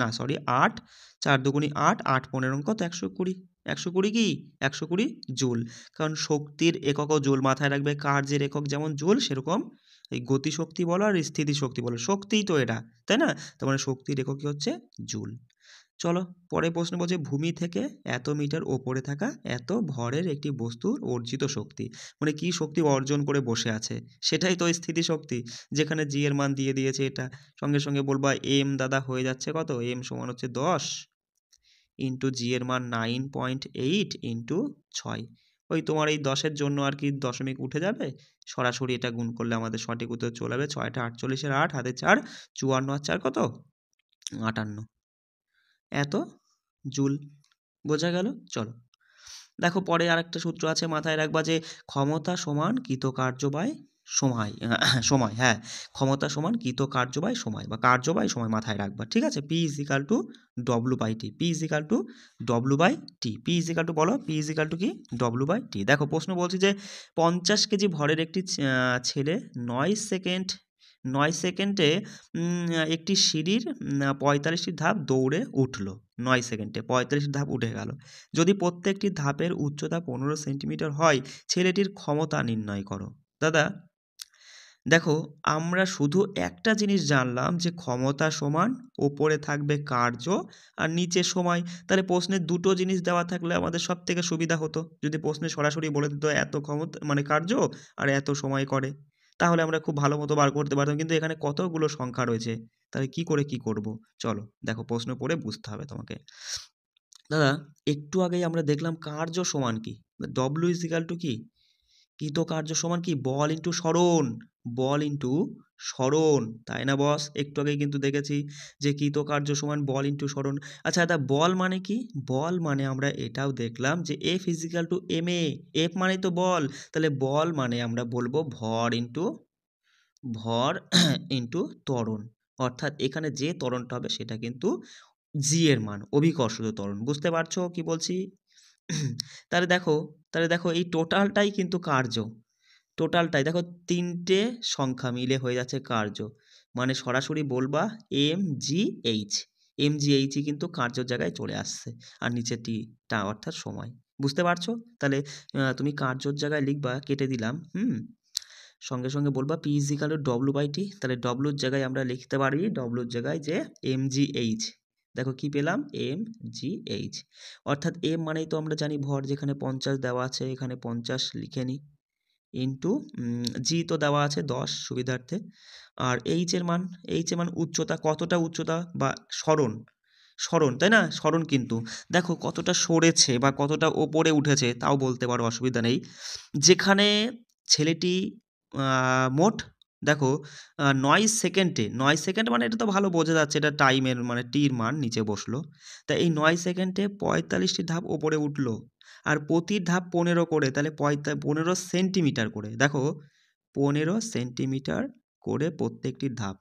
না সরি 8, 4 দুগুণি 8, 8 15 কত? 120। 120 কি 120 জুল, কারণ শক্তির এককও জুল, মাথায় রাখবে কার্যের একক যেমন জুল সেরকম এই গতিশক্তি বলো আর স্থিতিশক্তি বলো শক্তিই তো এটা, তাই না? তার মানে শক্তির এককই হচ্ছে জুল। চলো পরের প্রশ্ন বলছে ভূমি থেকে এত মিটার ওপরে থাকা এত ভরের একটি বস্তুর অর্জিত শক্তি, মানে কি শক্তি অর্জন করে বসে আছে, সেটাই তো স্থিতিশক্তি, যেখানে জি এর মান দিয়ে দিয়েছে এটা। সঙ্গে সঙ্গে বলবা এম দাদা হয়ে যাচ্ছে কত, এম সমান হচ্ছে 10 ইন্টু জি এর মান 9.8 ইন্টু 6। ওই তোমার এই 10-এর জন্য আর কি দশমিক উঠে যাবে, সরাসরি এটা গুণ করলে আমাদের সঠিক উত্তর চলে যাবে। 6টা 48-এর 8 হাতে 4, 54 আর 4 কত 58, এত জুল। বোঝা গেল? চলো দেখো পরে আরেকটা সূত্র আছে, মাথায় রাখবা যে ক্ষমতা সমান কৃতকার্য বাই সময়, সময়, হ্যাঁ, ক্ষমতা সমান কৃতকার্য বাই সময় বা কার্য বাই সময়, মাথায় রাখবা, ঠিক আছে? P is equal to W by T, P is equal to W by T, P is equal to বলো, পি ইজ ইকাল টু কি ডব্লু বাই টি। দেখো প্রশ্ন বলছি যে 50 কেজি ভরের একটি ছেলে 9 সেকেন্ডে একটি সিঁড়ির 45টি ধাপ দৌড়ে উঠলো, 9 সেকেন্ডে 45 ধাপ উঠে গেল। যদি প্রত্যেকটি ধাপের উচ্চতা 15 সেন্টিমিটার হয়, ছেলেটির ক্ষমতা নির্ণয় করো। দাদা দেখো আমরা শুধু একটা জিনিস জানলাম যে ক্ষমতা সমান ওপরে থাকবে কার্য আর নিচে সময়, তাহলে প্রশ্নে দুটো জিনিস দেওয়া থাকলে আমাদের সব থেকে সুবিধা হতো, যদি প্রশ্নে সরাসরি বলে দিত এত ক্ষমতা মানে কার্য আর এত সময় করে, তাহলে আমরা খুব ভালো মতো বার করতে পারতাম, কিন্তু এখানে কতগুলো সংখ্যা রয়েছে, তাহলে কি করে কি করব। চলো দেখো প্রশ্ন পড়ে বুঝতে হবে তোমাকে। দাদা একটু আগেই আমরা দেখলাম কার্য সমান কি, ডব্লিউ ইজ ইকাল টু কি কৃতকার্য সমান কি বল ইন্টু সরণ, বল ইন্টু সরণ, তাই না বস? একটু আগেই কিন্তু দেখেছি যে কৃতকার্য সমান বল ইন্টু সরণ। আচ্ছা দাদা বল মানে কি, বল মানে আমরা এটাও দেখলাম যে F is equal two M A, F মানে তো বল, তাহলে বল মানে আমরা বলবো ভর ইন্টু ভর ইন্টু ত্বরণ, অর্থাৎ এখানে যে ত্বরণটা হবে সেটা কিন্তু জি এর মান, অভিকর্ষজ ত্বরণ। বুঝতে পারছো কি বলছি? তাহলে দেখো, তাহলে দেখো এই টোটালটাই কিন্তু কার্য, টোটালটাই দেখো তিনটে সংখ্যা মিলে হয়ে যাচ্ছে কার্য, মানে সরাসরি বলবা M G H, M G এইচই কিন্তু কার্যর জায়গায় চলে আসছে, আর নিচে টা অর্থাৎ সময়। বুঝতে পারছো? তাহলে তুমি কার্যর জায়গায় লিখবা, কেটে দিলাম, সঙ্গে সঙ্গে বলবা P is equal to W by T, তাহলে ডব্লুর জায়গায় আমরা লিখতে পারি ডব্লুর জায়গায় যে এম জি এইচ, দেখো কি পেলাম এম জি এইচ, অর্থাৎ এম মানেই তো আমরা জানি ভর, যেখানে 50 দেওয়া আছে এখানে 50 লিখে নিই, ইন্টু জি তো দেওয়া আছে 10 সুবিধার্থে, আর এইচ এর মান উচ্চতা, কতটা উচ্চতা বা সরণ, সরণ তাই না, সরণ কিন্তু দেখো কতটা সরেছে বা কতটা ওপরে উঠেছে তাও বলতে পারো, অসুবিধা নেই। যেখানে ছেলেটি মোট দেখো 9 সেকেন্ড মানে এটা তো ভালো বোঝা যাচ্ছে, এটা টাইমের মানে টির মান নিচে বসলো, তা এই 9 সেকেন্ডে 45টি ধাপ ওপরে উঠলো, আর প্রতি ধাপ 15 করে, তাহলে 15 সেন্টিমিটার করে, দেখো 15 সেন্টিমিটার করে প্রত্যেকটি ধাপ,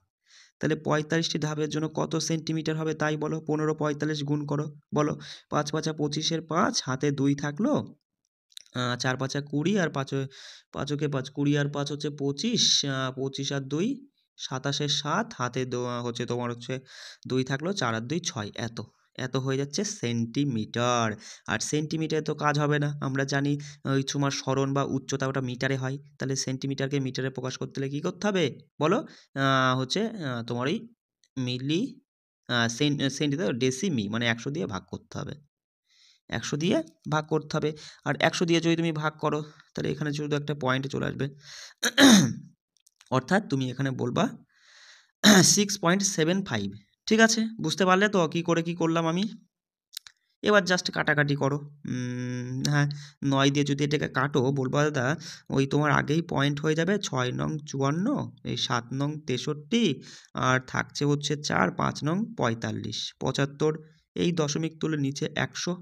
তাহলে 45টি ধাপের জন্য কত সেন্টিমিটার হবে তাই বলো, 15 45 গুণ করো, বলো 5 5 25-এর 5 হাতে 2 থাকলো, 4 5 20 আর 5 5 5 20 আর 5 হচ্ছে 25, 25 আর 2 27-এর 7 হাতে হচ্ছে তোমার হচ্ছে 2 থাকলো, 4 আর 2 6, এত হয়ে যাচ্ছে সেন্টিমিটার। আর সেন্টিমিটারে তো কাজ হবে না, আমরা জানি ওই তোমার সরণ বা উচ্চতা ওটা মিটারে হয়, তাহলে সেন্টিমিটারকে মিটারে প্রকাশ করতে হলে কী করতে হবে বলো, হচ্ছে তোমার ওই মিলি সেন্টি ডেসিমি মানে 100 দিয়ে ভাগ করতে হবে, 100 দিয়ে ভাগ করতে হবে, আর 100 দিয়ে যদি তুমি ভাগ করো তাহলে এখানে শুধু একটা পয়েন্টে চলে আসবে, অর্থাৎ তুমি এখানে বলবা 6.75, ঠিক আছে? বুঝতে পারলে তো কী করে কী করলাম আমি? এবার জাস্ট কাটাকাটি করো, হ্যাঁ 9 দিয়ে যদি এটাকে কাটো বলবা দাদা ওই তোমার আগেই পয়েন্ট হয়ে যাবে 6 নং 54, এই 7 নং 63, আর থাকছে হচ্ছে 4, 5 নং 45, 75, এই দশমিক তুলে নিচে 100,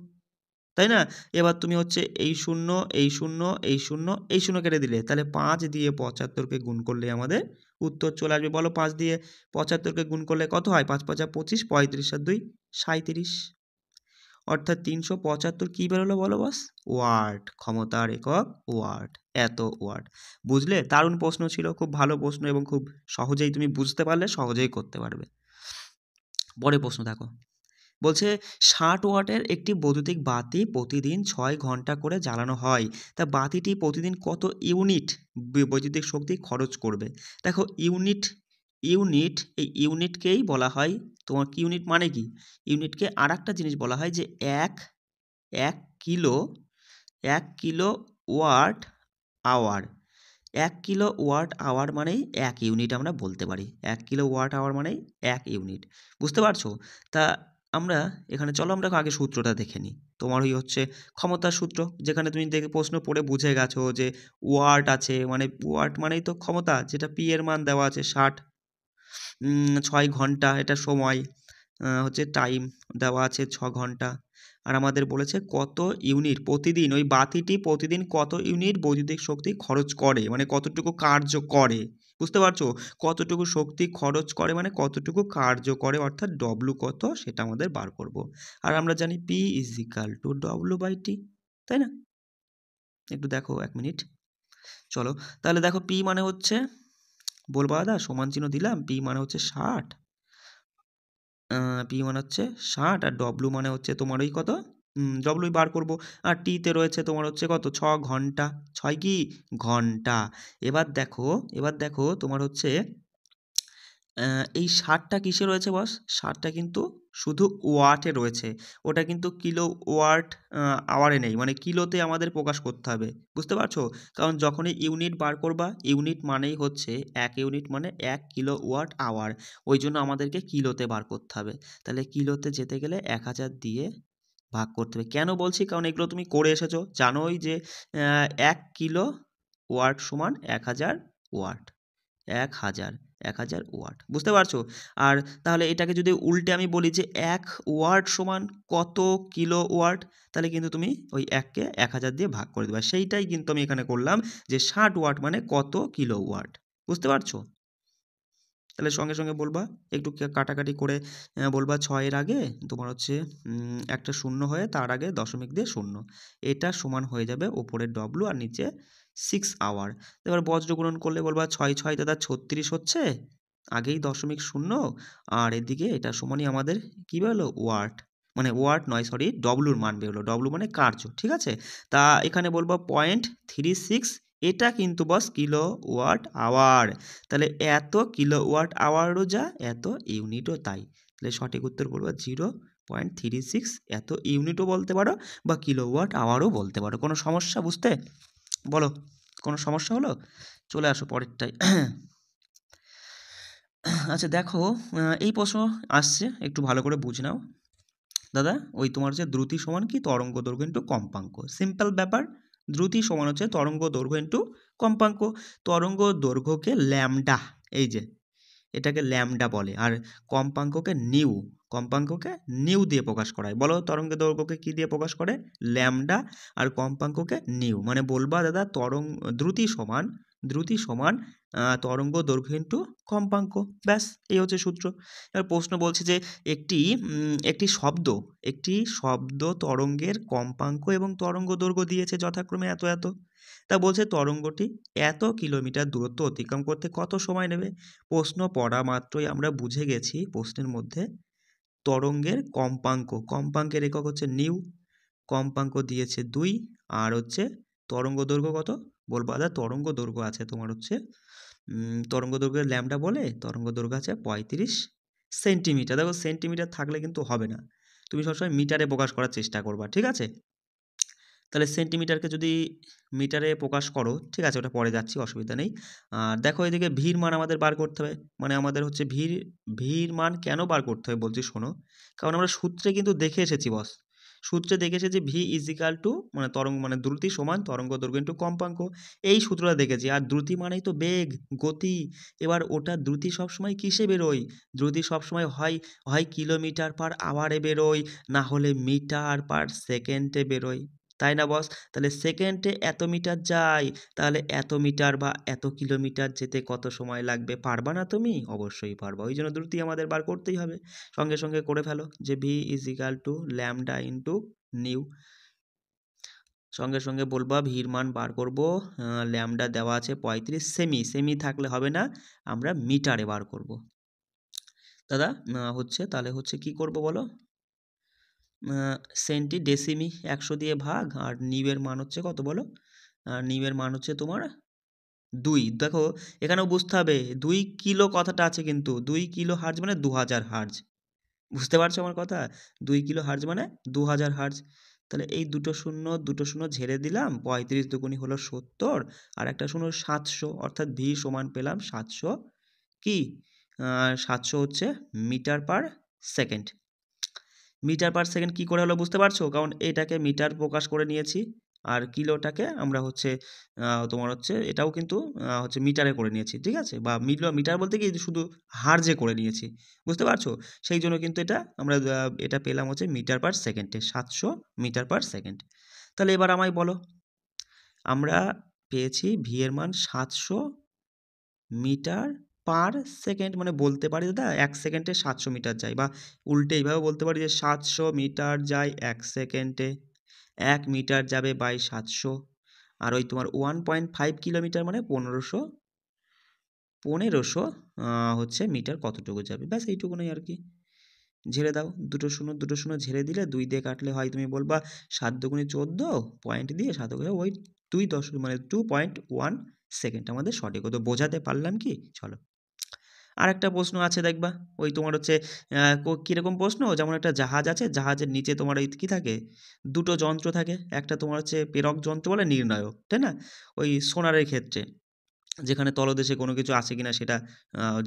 তাই না? এবার তুমি হচ্ছে এই 0 এই 0 এই 0 এই 0 কেটে দিলে, তাহলে 5 দিয়ে 75-কে গুণ করলে আমাদের উত্তর চলে আসবে, বলো 5 দিয়ে 75-কে গুণ করলে কত হয়, 5 5 25, 35 আর 2 37, অর্থাৎ 375 কী বেরোলো বলো বস, ওয়াট, ক্ষমতার একক ওয়াট, এত ওয়াট। বুঝলে? দারুণ প্রশ্ন ছিল, খুব ভালো প্রশ্ন এবং খুব সহজেই তুমি বুঝতে পারলে সহজেই করতে পারবে। পরের প্রশ্ন দেখো, বলছে 60 ওয়াটের একটি বৈদ্যুতিক বাতি প্রতিদিন 6 ঘন্টা করে জ্বালানো হয়। তা বাতিটি প্রতিদিন কত ইউনিট বৈদ্যুতিক শক্তি খরচ করবে? দেখো ইউনিট, ইউনিট এই ইউনিটকেই বলা হয় তোমার কি ইউনিট মানে কি? ইউনিটকে আরেকটা জিনিস বলা হয় যে ১ kilo ১ kilowatt hour. ১ kilowatt hour মানেই ১ ইউনিট আমরা বলতে পারি। ১ কিলো ওয়াট আওয়ার মানেই ১ ইউনিট। বুঝতে পারছো? তা আমরা এখানে চলো আমরা আগে সূত্রটা দেখে নিই। তোমার ওই হচ্ছে ক্ষমতার সূত্র, যেখানে তুমি দেখে প্রশ্ন পড়ে বুঝে গেছো যে ওয়াট আছে, মানে ওয়াট মানেই তো ক্ষমতা, যেটা P এর মান দেওয়া আছে ৬০, ৬ ঘন্টা এটা সময়, হচ্ছে টাইম দেওয়া আছে ৬ ঘন্টা। আর আমাদের বলেছে কত ইউনিট প্রতিদিন, ওই বাতিটি প্রতিদিন কত ইউনিট বৈদ্যুতিক শক্তি খরচ করে, মানে কতটুকু কার্য করে। বুঝতে পারছো? কতটুকু শক্তি খরচ করে মানে কতটুকু কার্য করে, অর্থাৎ ডব্লু কত সেটা আমাদের বার করব। আর আমরা জানি P = W/T, তাই না? একটু দেখো ১ মিনিট। চলো তাহলে দেখো P মানে হচ্ছে, বলবা দাদা সমান চিহ্ন দিলাম, P মানে হচ্ছে ৬০, P মানে হচ্ছে ৬০ আর W মানে হচ্ছে তোমার ওই কত, W বার করব। আর T তে রয়েছে তোমার হচ্ছে কত ৬ ঘন্টা, ৬ কি ঘন্টা। এবার দেখো তোমার হচ্ছে এই ৬০ টা কিসে রয়েছে বস? ৬০ টা কিন্তু শুধু ওয়াটে রয়েছে। ওটা কিন্তু কিলো ওয়াট আওয়ারে নেই, মানে কিলোতে আমাদের প্রকাশ করতে হবে। বুঝতে পারছো? কারণ যখনই ইউনিট বার করবা, ইউনিট মানেই হচ্ছে ১ ইউনিট মানে ১ কিলো ওয়াট আওয়ার। ওইজন্য আমাদেরকে কিলোতে বার করতে হবে। তাহলে কিলোতে যেতে গেলে ১০০০ দিয়ে ভাগ করতে হবে। কেন বলছি? কারণ এগুলো তুমি করে এসেছো। জানোই যে ১ কিলো ওয়াট সমান ১০০০ ওয়াট। ১০০০, ১০০০ ওয়াট। বুঝতে পারছো? আর তাহলে এটাকে যদি উল্টে আমি বলি যে ১ ওয়াট সমান কত কিলো ওয়াট? তাহলে কিন্তু তুমি ওই ১ কে ১০০০ দিয়ে ভাগ করে দিবা। সেইটাই কিন্তু আমি এখানে করলাম যে ৬০ ওয়াট মানে কত কিলো ওয়াট। বুঝতে পারছো? তাহলে সঙ্গে বলবা, একটু কাটাকাটি করে বলবা ৬ এর আগে তোমার হচ্ছে একটা শূন্য হয়ে তার আগে দশমিক দিয়ে শূন্য। এটা সমান হয়ে যাবে ওপরের ডব্লু আর নিচে 6 আওয়ার। এবার বজ্র গুণন করলে বলবা ৬ ৬ দাদা ৩৬ হচ্ছে, আগেই দশমিক শূন্য, আর এদিকে এটা সমানই আমাদের কি বেরোলো ওয়াট, মানে ওয়াট নয় সরি ডব্লুর মান বেরোলো, ডব্লু মানে কার্য। ঠিক আছে? তা এখানে বলবা 0.36, এটা কিন্তু বস কিলো ওয়াট আওয়ার। তাহলে এত কিলো ওয়াট আওয়ারও যা, এত ইউনিটও তাই। তাহলে সঠিক উত্তর বলবো 0.36, এত ইউনিটও বলতে পারো বা কিলো ওয়াট আওয়ারও বলতে পারো। কোনো সমস্যা বুঝতে? বলো, কোনো সমস্যা হলো? চলে আসো পরেরটাই। আচ্ছা দেখো, এই প্রশ্ন আসছে, একটু ভালো করে বুঝে নাও। দাদা ওই তোমার হচ্ছে দ্রুতি সমান কি তরঙ্গ দৈর্ঘ্য ইন্টু কম্পাঙ্ক। সিম্পল ব্যাপার, দ্রুতি সমান হচ্ছে তরঙ্গ দৈর্ঘ্য ইন্টু কম্পাঙ্ক। তরঙ্গ দৈর্ঘ্যকে ল্যামডা, এই যে এটাকে ল্যামডা বলে, আর কম্পাঙ্ককে নিউ, কম্পাঙ্ককে নিউ দিয়ে প্রকাশ করা হয়। বলো তরঙ্গের দৈর্ঘ্যকে কি দিয়ে প্রকাশ করে? ল্যামডা। আর কম্পাঙ্ককে নিউ, মানে বলবা দাদা দ্রুতি সমান তরঙ্গ দৈর্ঘ্য ইন্টু কম্পাঙ্ক। ব্যাস, এই হচ্ছে সূত্র। এবার প্রশ্ন বলছে যে একটি শব্দ তরঙ্গের কম্পাঙ্ক এবং তরঙ্গ দৈর্ঘ্য দিয়েছে যথাক্রমে এত এত। তা বলছে তরঙ্গটি এত কিলোমিটার দূরত্ব অতিক্রম করতে কত সময় নেবে? প্রশ্ন পড়া মাত্রই আমরা বুঝে গেছি প্রশ্নের মধ্যে তরঙ্গের কম্পাঙ্কের একক হচ্ছে নিউ, কম্পাঙ্ক দিয়েছে ২, আর হচ্ছে তরঙ্গ দৈর্ঘ্য কত? বলবো দাদা তরঙ্গ দৈর্ঘ্য আছে তোমার হচ্ছে তরঙ্গ দৈর্ঘ্যের ল্যামডা বলে তরঙ্গ দৈর্ঘ্য আছে ৩৫ সেন্টিমিটার। দেখো সেন্টিমিটার থাকলে কিন্তু হবে না, তুমি সবসময় মিটারে প্রকাশ করার চেষ্টা করবা। ঠিক আছে? তাহলে সেন্টিমিটারকে যদি মিটারে প্রকাশ করো, ঠিক আছে ওটা পরে যাচ্ছি, অসুবিধা নেই। আর দেখো এদিকে ভির মান আমাদের বার করতে হবে, মানে আমাদের হচ্ছে ভির মান কেন বার করতে হবে বলছি শোনো। কারণ আমরা সূত্রে কিন্তু দেখে এসেছি বস, সূত্রে দেখে এসেছি V মানে তরঙ্গ মানে দ্রুতি সমান তরঙ্গ দৈর্ঘ্য ইন্টু কম্পাঙ্ক। এই সূত্রটা দেখেছি। আর দ্রুতি মানেই তো বেগ, গতি। এবার ওটা দ্রুতি সবসময় কিসে বেরোয়? দ্রুতি সবসময় হয় হয় কিলোমিটার পার আওয়ারে বেরোয়, না হলে মিটার পার সেকেন্ডে বেরোয়, তাই না বস? তাহলে সেকেন্ডে এত মিটার যায়, তাহলে এত মিটার বা এত কিলোমিটার যেতে কত সময় লাগবে? পারবা না তুমি? অবশ্যই পারবা। ওই জন্য দ্রুতি আমাদের বার করতেই হবে। সঙ্গে করে ফেলো যে V = ল্যামডা ইন্টু নিউ। সঙ্গে বলবা ভির মান বার করব, ল্যামডা দেওয়া আছে ৩৫ সেমি থাকলে হবে না, আমরা মিটারে বার করব। দাদা হচ্ছে তাহলে হচ্ছে কি করব বলো? সেন্টি ডেসিমি 100 দিয়ে ভাগ, আর নিউয়ের মান হচ্ছে কত বলো? নিউয়ের মান হচ্ছে তোমার 2। দেখো এখানেও বুঝতে হবে 2 কিলো কথাটা আছে, কিন্তু 2 কিলো হার্জ মানে 2000 হার্জ। বুঝতে পারছো আমার কথা? 2 কিলো হার্জ মানে 2000 হার্জ। তাহলে এই দুটো শূন্য ঝেড়ে দিলাম, 35 দুগুনি হলো 70, আর একটা শূন্য 700, অর্থাৎ ভি সমান পেলাম 700 কি 700 হচ্ছে metre per second. Metre per second কী করে হলো বুঝতে পারছো? কারণ এটাকে মিটার প্রকাশ করে নিয়েছি, আর কিলোটাকে আমরা হচ্ছে তোমার হচ্ছে এটাও কিন্তু হচ্ছে মিটারে করে নিয়েছি, ঠিক আছে? বা মিটার বলতে কি শুধু হার্জে করে নিয়েছি, বুঝতে পারছো? সেই জন্য কিন্তু এটা আমরা এটা পেলাম হচ্ছে মিটার পার সেকেন্ডে, 700 মিটার পার সেকেন্ড। তাহলে এবার আমায় বলো, আমরা পেয়েছি ভি এর মান 700 মিটার পার সেকেন্ড, মানে বলতে পারি দাদা 1 সেকেন্ডে 700 মিটার যায়, বা উল্টে এইভাবে বলতে পারি যে 700 মিটার যায় 1 সেকেন্ডে, 1 মিটার যাবে বাই 700, আর ওই তোমার 1.5 কিলোমিটার মানে 1500 হচ্ছে মিটার কতটুকু যাবে, ব্যাস এইটুকুনই আর কি। ঝেড়ে দাও, দুটো শূন্য ঝেড়ে দিলে 2 দিয়ে কাটলে হয় তুমি বলবা 7 দুগুণে 14, পয়েন্ট দিয়ে 7 ওই 2 মানে 2.1 সেকেন্ড আমাদের সঠিক হতো। বোঝাতে পারলাম কি? চলো আরেকটা প্রশ্ন আছে দেখবা, ওই তোমার হচ্ছে কীরকম প্রশ্ন, যেমন একটা জাহাজ আছে, জাহাজের নিচে তোমার ওই কী থাকে, দুটো যন্ত্র থাকে, একটা তোমার হচ্ছে প্রেরক যন্ত্র বলে নির্ণায়ক, তাই না? ওই সোনারের ক্ষেত্রে, যেখানে তলদেশে কোনো কিছু আছে কিনা সেটা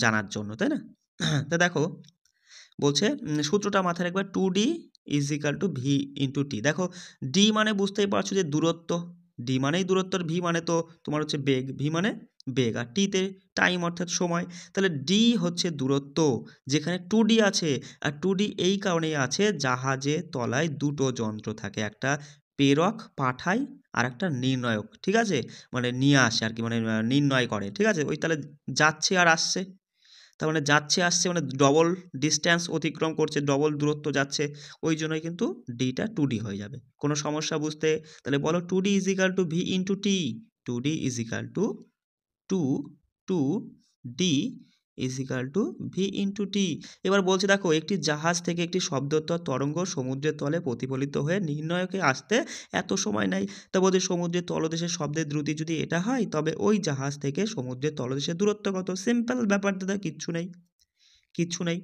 জানার জন্য, তাই না? তা দেখো বলছে সূত্রটা মাথায় রাখবে, 2D is equal to V into T. দেখো ডি মানে বুঝতেই পারছো যে দূরত্ব, ডি মানেই দূরত্ব, আর ভি মানে তো তোমার হচ্ছে বেগ, ভি মানে বেগ, আর টিতে টাইম অর্থাৎ সময়। তাহলে ডি হচ্ছে দূরত্ব, যেখানে 2D আছে, আর 2D এই কারণেই আছে জাহাজে তলায় দুটো যন্ত্র থাকে, একটা প্রেরক পাঠায় আর একটা নির্ণায়ক, ঠিক আছে? মানে নিয়ে আসে আর কি, মানে নির্ণয় করে, ঠিক আছে? ওই তাহলে যাচ্ছে আর আসছে, তার মানে যাচ্ছে আসছে মানে ডবল ডিস্ট্যান্স অতিক্রম করছে, ডবল দূরত্ব যাচ্ছে, ওই জন্যই কিন্তু ডিটা 2D হয়ে যাবে। কোনো সমস্যা বুঝতে? তাহলে বলো 2D is equal to V into T, 2D is equal to 2D is equal to V into T. এবার বলছে দেখো একটি জাহাজ থেকে একটি শব্দোত্তর তরঙ্গ সমুদ্রের তলে প্রতিফলিত হয়ে নির্ণয়কে আসতে এত সময় নেয়। তা বলছে সমুদ্রের তলদেশের শব্দের দ্রুতি যদি এটা হয়, তবে ওই জাহাজ থেকে সমুদ্রের তলদেশের দূরত্ব কত? সিম্পল ব্যাপার দাদা, কিচ্ছু নেই, কিচ্ছু নেই।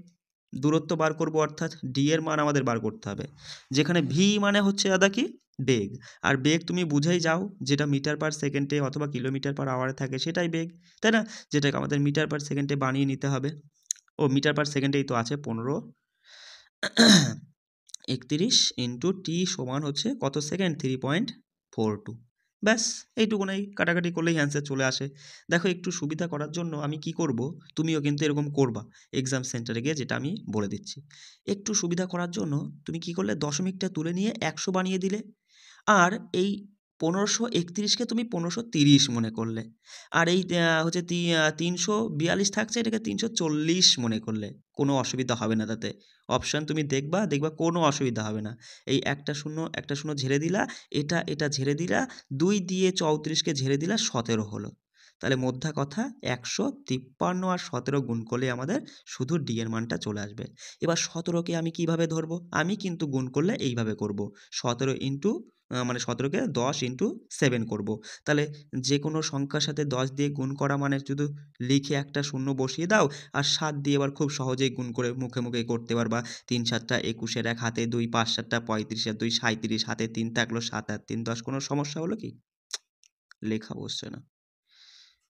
দূরত্ব বার করব, অর্থাৎ ডি এর মান আমাদের বার করতে হবে, যেখানে ভি মানে হচ্ছে দাদা কি বেগ, আর বেগ তুমি বুঝেই যাও, যেটা মিটার পার সেকেন্ডে অথবা কিলোমিটার পার আওয়ারে থাকে সেটাই বেগ, তাই না? যেটাকে আমাদের মিটার পার সেকেন্ডে বানিয়ে নিতে হবে। ও মিটার পার সেকেন্ডেই তো আছে 1531 ইন্টু টি সমান হচ্ছে কত সেকেন্ড? 3.42। ব্যাস এইটুকুনাই, কাটাকাটি করলেই অ্যান্সার চলে আসে। দেখো একটু সুবিধা করার জন্য আমি কি করব, তুমিও কিন্তু এরকম করবা এক্সাম সেন্টারে গিয়ে, যেটা আমি বলে দিচ্ছি। একটু সুবিধা করার জন্য তুমি কি করলে, দশমিকটা তুলে নিয়ে 100 বানিয়ে দিলে, আর এই 1531কে তুমি 1530 মনে করলে, আর এই হচ্ছে 342 থাকছে, এটাকে 340 মনে করলে, কোনো অসুবিধা হবে না তাতে। অপশান তুমি দেখবা কোনো অসুবিধা হবে না। এই একটা শূন্য ঝেড়ে দিলা, এটা ঝেড়ে দিলা, 2 দিয়ে 34কে ঝেড়ে দিলা, 17 হলো। তাহলে মোদ্দা কথা 153 আর 17 গুণ করলে আমাদের শুধু ডি এর মানটা চলে আসবে। এবার 17কে আমি কিভাবে ধরবো? আমি কিন্তু গুণ করলে এইভাবে করব, 17 ইন্টু মানে 17কে 10 ইন্টু 7 করব। তাহলে যে কোনো সংখ্যার সাথে 10 দিয়ে গুণ করা মানে শুধু লিখে একটা শূন্য বসিয়ে দাও, আর 7 দিয়ে এবার খুব সহজেই গুণ করে মুখে মুখে করতে পারবা। 3 7টা 21, 1 হাতে 2, 5 7টা 35, আর 2 37, হাতে 3 থাকলো, 7 আর 3 10। কোনো সমস্যা হলো কি? লেখা বসছে না।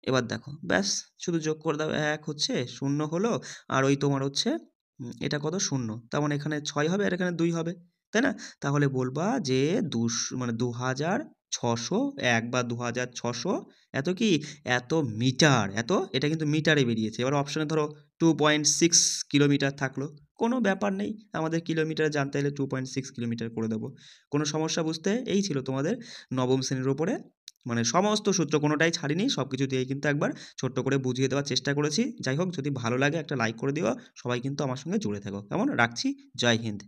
এবার দেখো ব্যাস শুধু যোগ করে দাও, 1 হচ্ছে 0 হলো, আর ওই তোমার হচ্ছে এটা কত 0, তার মানে এখানে 6 হবে আর এখানে 2 হবে, তাই না? তাহলে বলবা যে মানে 2601 বা 2600 এত কি, এত মিটার, এটা কিন্তু মিটারে বেরিয়েছে। এবার অপশনে ধরো 2.6 কিলোমিটার থাকলো, কোনো ব্যাপার নেই, আমাদের কিলোমিটার জানতে হলে 2.6 কিলোমিটার করে দেবো। কোনো সমস্যা বুঝতে? এই ছিল তোমাদের নবম শ্রেণীর ওপরে, মানে সমস্ত সূত্র কোনোটাই ছাড়িনি, সব কিছু দিয়েই কিন্তু একবার ছোট্ট করে বুঝিয়ে দেওয়ার চেষ্টা করেছি। যাই হোক, যদি ভালো লাগে একটা লাইক করে দিও, সবাই কিন্তু আমার সঙ্গে জুড়ে থাকো, কেমন? রাখছি, জয় হিন্দ।